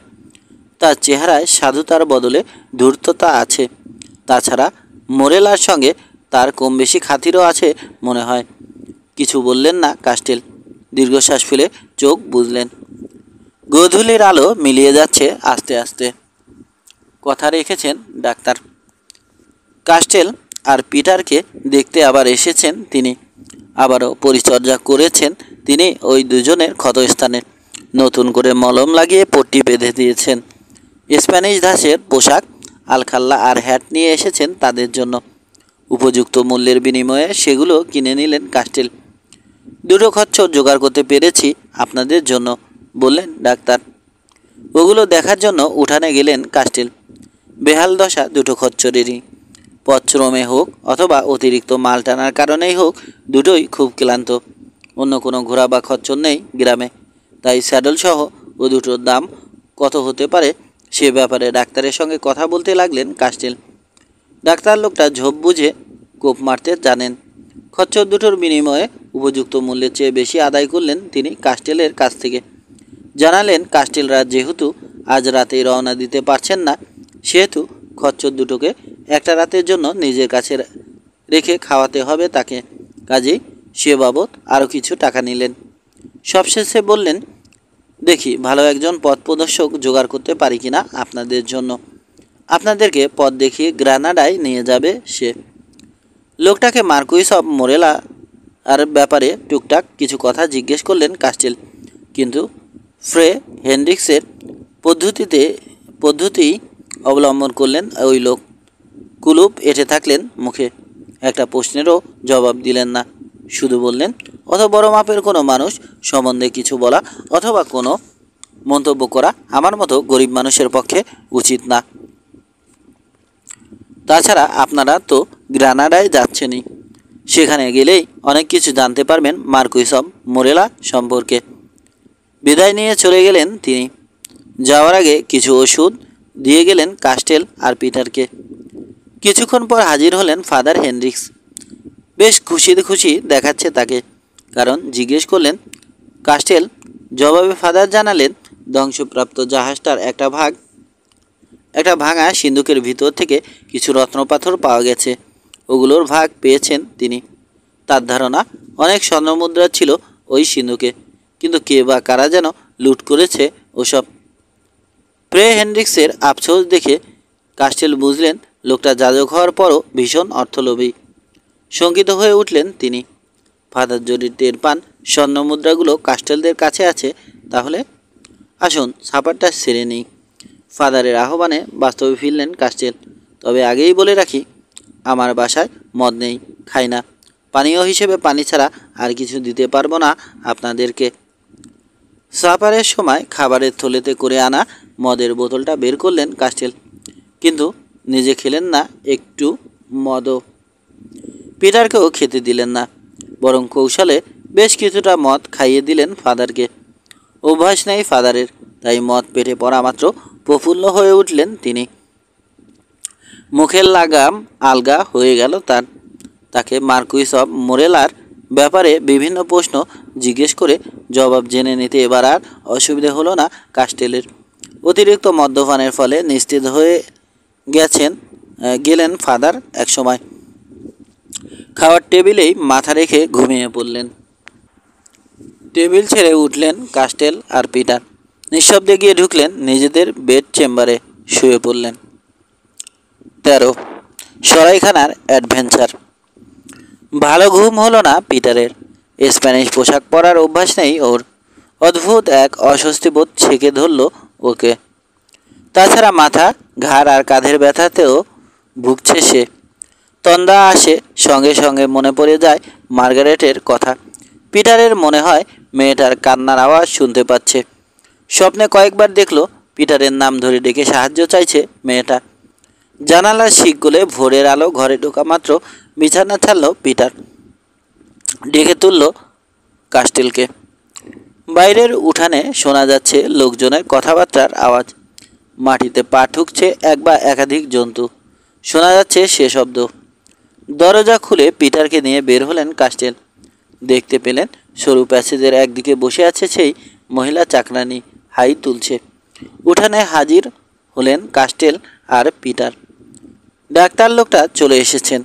তার চেহারায় সাধুতার বদলে ধূর্ততা আছে। তাছাড়া মোরেলার সঙ্গে তার কম বেশি খাতিরও আছে মনে হয়। কিছু বললেন না কাস্টেল। দীর্ঘশ্বাস ফেলে চোখ বুজলেন। গোধূলির আলো মিলিয়ে যাচ্ছে আস্তে আস্তে। কথা রেখেছেন ডাক্তার। কাস্টেল আর পিটারকে দেখতে আবার এসেছেন তিনি। আবারও পরিচর্যা করেছেন তিনি ওই দুজনের ক্ষতস্থানে। নতুন করে মলম লাগিয়ে পট্টি বেঁধে দিয়েছেন। স্প্যানিশ ধাঁচের পোশাক, আলখাল্লা আর হ্যাট নিয়ে এসেছেন তাদের জন্য। উপযুক্ত মূল্যের বিনিময়ে সেগুলো কিনে নিলেন কাস্টেল। 2টো খচ্চর জোগাড় করতে পেরেছি আপনাদের জন্য, বললেন ডাক্তার। ওগুলো দেখার জন্য উঠানে গেলেন কাস্টেল। বেহাল দশা 2টো খচ্চরেরই। পথশ্রমে হোক অথবা অতিরিক্ত মাল টানার কারণেই হোক, দুটোই খুব ক্লান্ত। অন্য কোনো ঘোড়া বা খচ্চর নেই গ্রামে। তাই স্যাডলসহ ও দুটোর দাম কত হতে পারে সে ব্যাপারে ডাক্তারের সঙ্গে কথা বলতে লাগলেন কাস্টেল। ডাক্তার লোকটা ঝোপ বুঝে কোপ মারতে জানেন। খচ্চর দুটোর বিনিময়ে উপযুক্ত মূল্যের চেয়ে বেশি আদায় করলেন তিনি কাস্টেলের কাছ থেকে। জানালেন কাস্টেলরা যেহেতু আজ রাতেই রওনা দিতে পারছেন না, সেহেতু খচ্চর দুটোকে একটা রাতের জন্য নিজের কাছে রেখে খাওয়াতে হবে তাকে। কাজেই সে বাবদ আরও কিছু টাকা নিলেন। সবশেষে বললেন, দেখি ভালো একজন পথ প্রদর্শক জোগাড় করতে পারি কিনা আপনাদের জন্য। আপনাদেরকে পথ দেখিয়ে গ্রানাডায় নিয়ে যাবে সে। লোকটাকে মার্কুইস অফ মোরেলা আর ব্যাপারে টুকটাক কিছু কথা জিজ্ঞেস করলেন কাস্টেল, কিন্তু ফ্রে হেনরিক্সের পদ্ধতি অবলম্বন করলেন ওই লোক। কুলুপ এঁটে থাকলেন মুখে, একটা প্রশ্নেরও জবাব দিলেন না। শুধু বললেন, অত বড় মাপের কোনো মানুষ সম্বন্ধে কিছু বলা অথবা কোনো মন্তব্য করা আমার মতো গরিব মানুষের পক্ষে উচিত না। তাছাড়া আপনারা তো গ্রানাডায় যাচ্ছেনই, সেখানে গেলেই অনেক কিছু জানতে পারবেন মার্কুইস অফ মোরেলা সম্পর্কে। বিদায় নিয়ে চলে গেলেন তিনি। যাওয়ার আগে কিছু ওষুধ দিয়ে গেলেন কাস্টেল আর পিটারকে। কিছুক্ষণ পর হাজির হলেন ফাদার হেনরিক্স। বেশ খুশি দেখাচ্ছে তাকে, কারণ জিজ্ঞেস করলেন কাস্টেল। জবাবে ফাদার জানালেন, ধ্বংসপ্রাপ্ত জাহাজটার একটা ভাঙা সিন্ধুকের ভিতর থেকে কিছু রত্নপাথর পাওয়া গেছে। ওগুলোর ভাগ পেয়েছেন তিনি। তার ধারণা অনেক স্বর্ণমুদ্রা ছিল ওই সিন্ধুকে, কিন্তু কে বা কারা যেন লুট করেছে ওসব। প্রে হেনরিক্সের আফসোস দেখে কাস্টেল বুঝলেন লোকটা যাজক হওয়ার পরও ভীষণ অর্থলোভী। শঙ্কিত হয়ে উঠলেন তিনি। ফাদার যদি টের পান স্বর্ণমুদ্রাগুলো কাস্টেলদের কাছে আছে, তাহলে আসুন সাপারটা সেরে নেই। ফাদারের আহ্বানে বাস্তবে ফিরলেন কাস্টেল। তবে আগেই বলে রাখি, আমার বাসায় মদ নেই, খাই না। পানীয় হিসেবে পানি ছাড়া আর কিছু দিতে পারবো না আপনাদেরকে। সাপারের সময় খাবারের থলেতে করে আনা মদের বোতলটা বের করলেন কাস্টেল, কিন্তু নিজে খেলেন না একটু মদও। পিটারকেও খেতে দিলেন না, বরং কৌশলে বেশ কিছুটা মদ খাইয়ে দিলেন ফাদারকে। অভ্যাস নেই ফাদারের, তাই মদ পেটে পড়া মাত্র প্রফুল্ল হয়ে উঠলেন তিনি। মুখের লাগাম আলগা হয়ে গেল তার। তাকে মার্কুইস অফ মোরেলার ব্যাপারে বিভিন্ন প্রশ্ন জিজ্ঞেস করে জবাব জেনে নিতে এবার আর অসুবিধে হলো না কাস্টেলের। অতিরিক্ত মদ্যপানের ফলে নিস্তেজ হয়ে গেলেন ফাদার একসময়। খাওয়ার টেবিলেই মাথা রেখে ঘুমিয়ে পড়লেন। টেবিল ছেড়ে উঠলেন কাস্টেল আর পিটার। নিঃশব্দে গিয়ে ঢুকলেন নিজেদের বেড চেম্বারে, শুয়ে পড়লেন। 13 সরাইখানার অ্যাডভেঞ্চার। ভালো ঘুম হলো না পিটারের। স্প্যানিশ পোশাক পরার অভ্যাস নেই ওর। অদ্ভুত এক অস্বস্তিবোধ ছেঁকে ধরল ওকে। তাছাড়া মাথা, ঘাড় আর কাঁধের ব্যথাতেও ভুগছে সে। তন্দা আসে, সঙ্গে সঙ্গে মনে পড়ে যায় মার্গারেটের কথা। পিটারের মনে হয় মেয়েটার কান্নার আওয়াজ শুনতে পাচ্ছে। স্বপ্নে কয়েকবার দেখলো পিটারের নাম ধরে ডেকে সাহায্য চাইছে মেয়েটা। জানালার শিক গলে ভোরের আলো ঘরে ঢোকা মাত্র বিছানা ছাড়ল পিটার। ডেকে তুলল কাস্টেলকে। বাইরের উঠানে শোনা যাচ্ছে লোকজনের কথাবার্তার আওয়াজ। মাটিতে পা ঠুকছে এক বা একাধিক জন্তু। শোনা যাচ্ছে সে শব্দ। দরজা খুলে পিটারকে নিয়ে বের হলেন কাস্টেল। দেখতে পেলেন সরু প্যাসেজের একদিকে বসে আছে সেই মহিলা চাকরানি, হাই তুলছে। উঠানে হাজির হলেন কাস্টেল আর পিটার। ডাক্তার লোকটা চলে এসেছেন।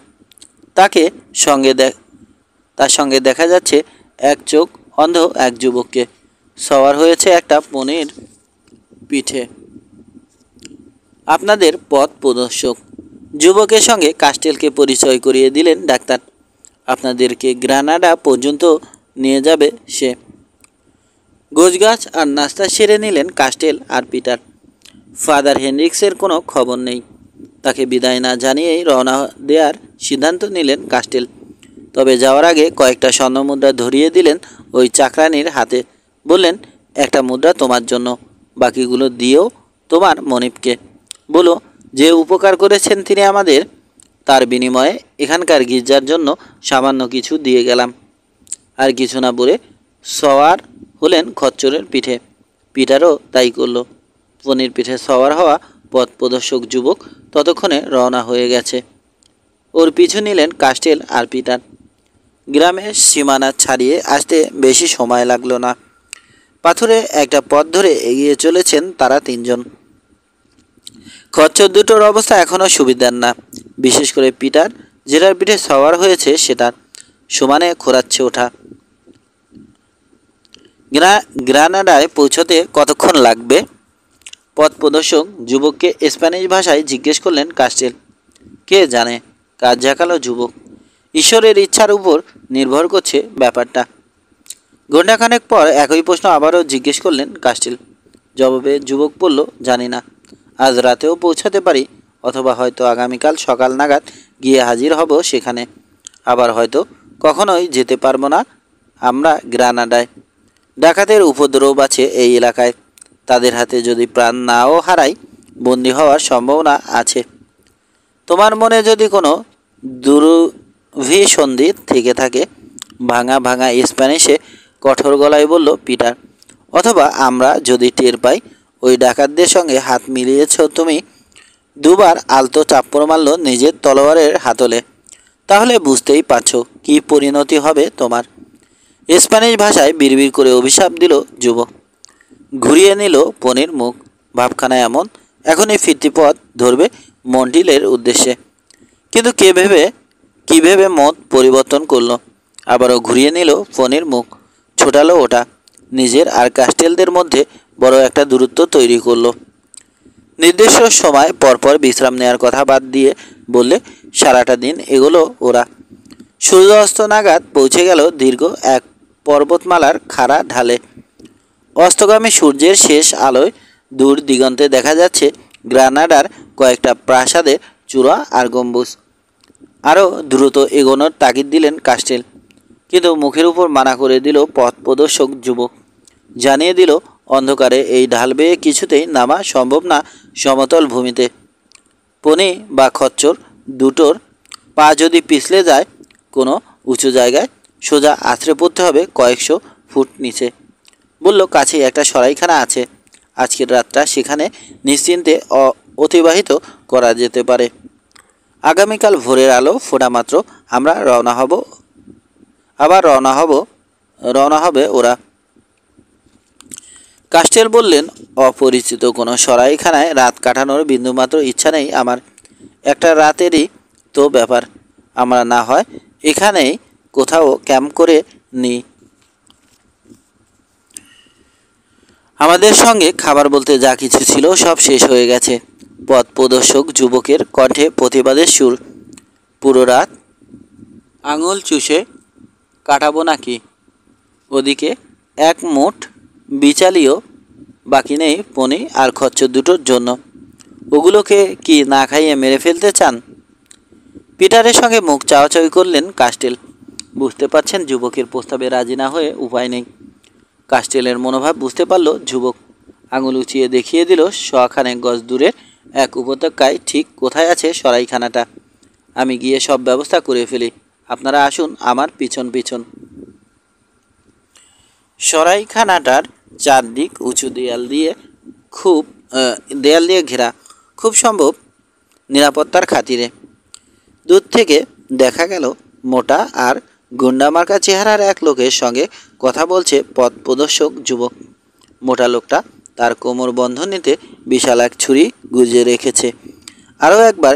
তার সঙ্গে দেখা যাচ্ছে এক চোখ অন্ধ এক যুবককে। সওয়ার হয়েছে একটা পনির পিঠে। আপনাদের পথ প্রদর্শক। যুবকের সঙ্গে কাস্টেলকে পরিচয় করিয়ে দিলেন ডাক্তার। আপনাদেরকে গ্রানাডা পর্যন্ত নিয়ে যাবে সে। গোছগাছ আর নাস্তা সেরে নিলেন কাস্টেল আর পিটার। ফাদার হেনরিক্সের কোনো খবর নেই। তাকে বিদায় না জানিয়েই রওনা দেওয়ার সিদ্ধান্ত নিলেন কাস্টেল। তবে যাওয়ার আগে কয়েকটা স্বর্ণমুদ্রা ধরিয়ে দিলেন ওই চাকরানির হাতে। বললেন, একটা মুদ্রা তোমার জন্য, বাকিগুলো দিয়েও তোমার মনিবকে বলো যে উপকার করেছেন তিনি আমাদের, তার বিনিময়ে এখানকার গির্জার জন্য সামান্য কিছু দিয়ে গেলাম। আর কিছু না বলে সওয়ার হলেন খচ্চরের পিঠে। পিটারও তাই করল। পনির পিঠে সওয়ার হওয়া পথ প্রদর্শক যুবক ততক্ষণে রওনা হয়ে গেছে। ওর পিছু নিলেন কাস্টেল আর পিটার। গ্রামের সীমানা ছাড়িয়ে আসতে বেশি সময় লাগলো না। পাথুরে একটা পথ ধরে এগিয়ে চলেছেন তারা তিনজন। খচ্চর দুটোর অবস্থা এখনও সুবিধার না, বিশেষ করে পিটার, যেটার পিঠে সওয়ার হয়েছে সেটার সমানে খোরাচ্ছে ওঠা। গ্রানাডায় পৌঁছতে কতক্ষণ লাগবে? পথ প্রদর্শক যুবককে স্প্যানিশ ভাষায় জিজ্ঞেস করলেন কাস্টেল। কে জানে, কাজ ঝাঁকালো যুবক। ঈশ্বরের ইচ্ছার উপর নির্ভর করছে ব্যাপারটা। ঘণ্টাখানেক পর একই প্রশ্ন আবারও জিজ্ঞেস করলেন কাস্টেল। জবাবে যুবক বলল, জানি না, আজ রাতেও পৌঁছাতে পারি, অথবা হয়তো আগামীকাল সকাল নাগাদ গিয়ে হাজির হব সেখানে। আবার হয়তো কখনোই যেতে পারবো না আমরা গ্রানাডায়। ডাকাতের উপদ্রব আছে এই এলাকায়, তাদের হাতে যদি প্রাণ নাও হারাই বন্দী হওয়ার সম্ভাবনা আছে। তোমার মনে যদি কোনো দুর্ভিসন্ধি থেকে থাকে, ভাঙা ভাঙা স্প্যানিশে কঠোর গলায় বলল পিটার, অথবা আমরা যদি টের পাই ওই ডাকাতদের সঙ্গে হাত মিলিয়েছ তুমি, দুবার আলতো চাপ্পড় মারল নিজের তলোয়ারের হাতলে, তাহলে বুঝতেই পারছো কী পরিণতি হবে তোমার। স্প্যানিশ ভাষায় বিড়বিড় করে অভিশাপ দিল যুবক। ঘুরিয়ে নিল পনির মুখ। ভাবখানা এমন, এখনই ফিরতি পথ ধরবে মন্টিলের উদ্দেশ্যে। কিন্তু কী ভেবে মত পরিবর্তন করলো। আবারও ঘুরিয়ে নিল পনির মুখ। ছোটালো ওটা। নিজের আর কাস্টেলদের মধ্যে বড় একটা দূরত্ব তৈরি করলো। নির্দিষ্ট সময় পরপর বিশ্রাম নেওয়ার কথা বাদ দিয়ে বললে সারাটা দিন এগোলো ওরা। সূর্যাস্ত নাগাদ পৌঁছে গেল দীর্ঘ এক পর্বতমালার খাড়া ঢালে। অস্তগামী সূর্যের শেষ আলোয় দূর দিগন্তে দেখা যাচ্ছে গ্রানাডার কয়েকটা প্রাসাদের চূড়া আর গম্বুজ। আরও দ্রুত এগোনোর তাগিদ দিলেন কাস্টেল, কিন্তু মুখের উপর মানা করে দিল পথ প্রদর্শক যুবক। জানিয়ে দিল অন্ধকারে এই ঢাল বেয়ে কিছুতেই নামা সম্ভব না সমতল ভূমিতে। পনি বা খচ্চর দুটোর পা যদি পিছলে যায় কোনো উঁচু জায়গায়, সোজা আছড়ে পড়তে হবে কয়েকশো ফুট নিচে। বলল, কাছেই একটা সরাইখানা আছে, আজকের রাতটা সেখানে নিশ্চিন্তে অতিবাহিত করা যেতে পারে। আগামীকাল ভোরের আলো ফোটা মাত্র আমরা রওনা হবে ওরা। কাস্টেল বললেন, অপরিচিত কোনো সরাইখানায় রাত কাটানোর বিন্দুমাত্র ইচ্ছা নেই আমার। একটা রাতেরই তো ব্যাপার। আমরা না হয় এখানেই কোথাও ক্যাম্প করে নিই। আমাদের সঙ্গে খাবার বলতে যা কিছু ছিল সব শেষ হয়ে গেছে। পথ প্রদর্শক যুবকের কণ্ঠে প্রতিবাদের সুর। পুরো রাত আঙুল চুষে কাটাবো নাকি? ওদিকে এক মুঠ বিচালিও বাকি নেই পনি আর খচ্চর দুটোর জন্য। ওগুলোকে কি না খাইয়ে মেরে ফেলতে চান? পিটারের সঙ্গে মুখ চাওয়াচাওয়ি করলেন কাস্টেল। বুঝতে পারছেন যুবকের প্রস্তাবে রাজি না হয়ে উপায় নেই। কাস্টেলের মনোভাব বুঝতে পারল যুবক। আঙুল উঁচিয়ে দেখিয়ে দিল শখানেক গজ দূরের এক উপত্যকায় ঠিক কোথায় আছে সরাইখানাটা। আমি গিয়ে সব ব্যবস্থা করে ফেলি, আপনারা আসুন আমার পিছন পিছন। সরাইখানাটার চারদিক উঁচু দেয়াল দিয়ে ঘেরা, খুব সম্ভব নিরাপত্তার খাতিরে। দূর থেকে দেখা গেল মোটা আর গুন্ডামার্কা চেহারার এক লোকের সঙ্গে কথা বলছে পথ প্রদর্শক যুবক। মোটা লোকটা তার কোমর বন্ধনীতে বিশাল এক ছুরি গুজে রেখেছে। আরও একবার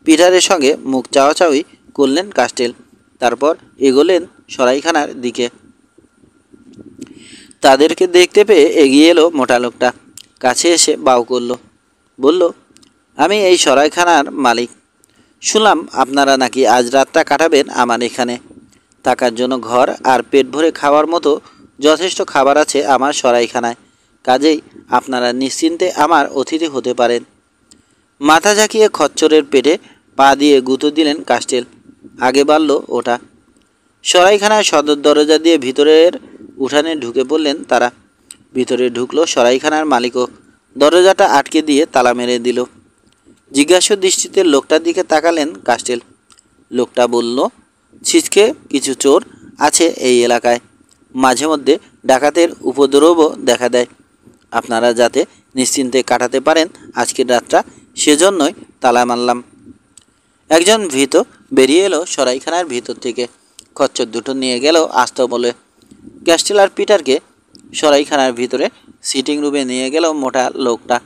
পিটারের সঙ্গে মুখ চাওয়াচাওয়ি করলেন কাস্টেল, তারপর এগোলেন সরাইখানার দিকে। তাদেরকে দেখতে পেয়ে এগিয়ে এলো মোটা লোকটা। কাছে এসে বাউ করল, বলল, আমি এই সরাইখানার মালিক। শুনলাম আপনারা নাকি আজ রাতটা কাটাবেন আমার এখানে। থাকার জন্য ঘর আর পেট ভরে খাওয়ার মতো যথেষ্ট খাবার আছে আমার সরাইখানায়, কাজেই আপনারা নিশ্চিন্তে আমার অতিথি হতে পারেন। মাথা ঝাঁকিয়ে খচ্চরের পেটে পা দিয়ে গুঁতো দিলেন কাস্টেল। আগে বাড়ল ওটা। সরাইখানায় সদর দরজা দিয়ে ভিতরের উঠানে ঢুকে পড়লেন তারা। ভিতরে ঢুকলো সরাইখানার মালিকও। দরজাটা আটকে দিয়ে তালা মেরে দিল। জিজ্ঞাসু দৃষ্টিতে লোকটার দিকে তাকালেন কাস্টেল। লোকটা বলল, ছিচকে কিছু চোর আছে এই এলাকায়, মাঝে মধ্যে ডাকাতের উপদ্রবও দেখা দেয়। আপনারা যাতে নিশ্চিন্তে কাটাতে পারেন আজকের রাতটা, সেজন্যই তালা মারলাম। একজন ভীত বেরিয়ে এলো সরাইখানার ভিতর থেকে। খচ্চর দুটো নিয়ে গেল আস্ত বলে। ক্যাস্টেল আর পিটারকে সরাইখানার ভিতরে সিটিং রুমে নিয়ে গেল মোটা লোকটা।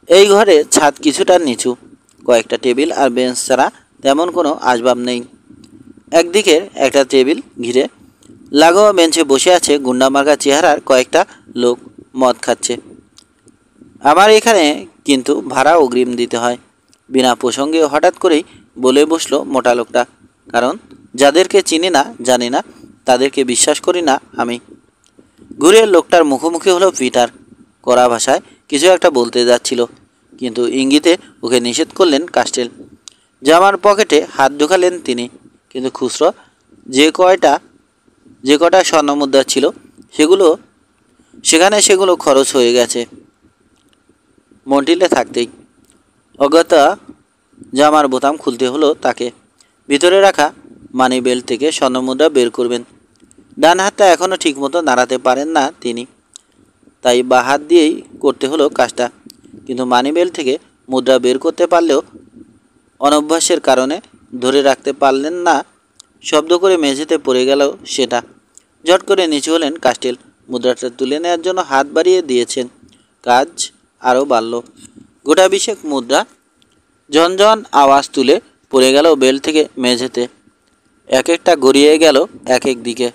এই ঘরে ছাদ কিছুটা নিচু, কয়েকটা টেবিল আর বেঞ্চ ছাড়া তেমন কোনো আসবাব নেই। একদিকে একটা টেবিল ঘিরে লাগোয়া বেঞ্চে বসে আছে গুন্ডামার্কা চেহারার কয়েকটা লোক, মদ খাচ্ছে। আমার এখানে কিন্তু ভাড়া অগ্রিম দিতে হয়, বিনা প্রসঙ্গে হঠাৎ করেই বলে বসলো মোটা লোকটা। কারণ যাদেরকে চিনি না জানি না তাদেরকে বিশ্বাস করি না আমি। ঘুরে লোকটার মুখোমুখি হলো পিটার। কড়া ভাষায় কিছু একটা বলতে যাচ্ছিল, কিন্তু ইঙ্গিতে ওকে নিষেধ করলেন কাস্টেল। জামার পকেটে হাত ঢুকালেন তিনি, কিন্তু খুচরো যে কটা স্বর্ণমুদ্রা ছিল সেগুলো খরচ হয়ে গেছে মন্টিলে থাকতেই। অগত্যা জামার বোতাম খুলতে হলো তাকে। ভিতরে রাখা মানি বেল্ট থেকে স্বর্ণমুদ্রা বের করবেন। ডান হাতটা এখনও ঠিকমতো নাড়াতে পারেন না তিনি, তাই বা হাত দিয়েই করতে হলো কাজটা। কিন্তু মানি বেল্ট থেকে মুদ্রা বের করতে পারলেও অনভ্যাসের কারণে ধরে রাখতে পারলেন না। শব্দ করে মেঝেতে পড়ে গেল সেটা। ঝট করে নিচু হলেন কাস্টেল। মুদ্রাটা তুলে নেওয়ার জন্য হাত বাড়িয়ে দিয়েছেন। কাজ আরও বাড়ল। গোটা বিশেক মুদ্রা ঝনঝন আওয়াজ তুলে পড়ে গেল বেল্ট থেকে মেঝেতে। এক একটা গড়িয়ে গেল এক এক দিকে।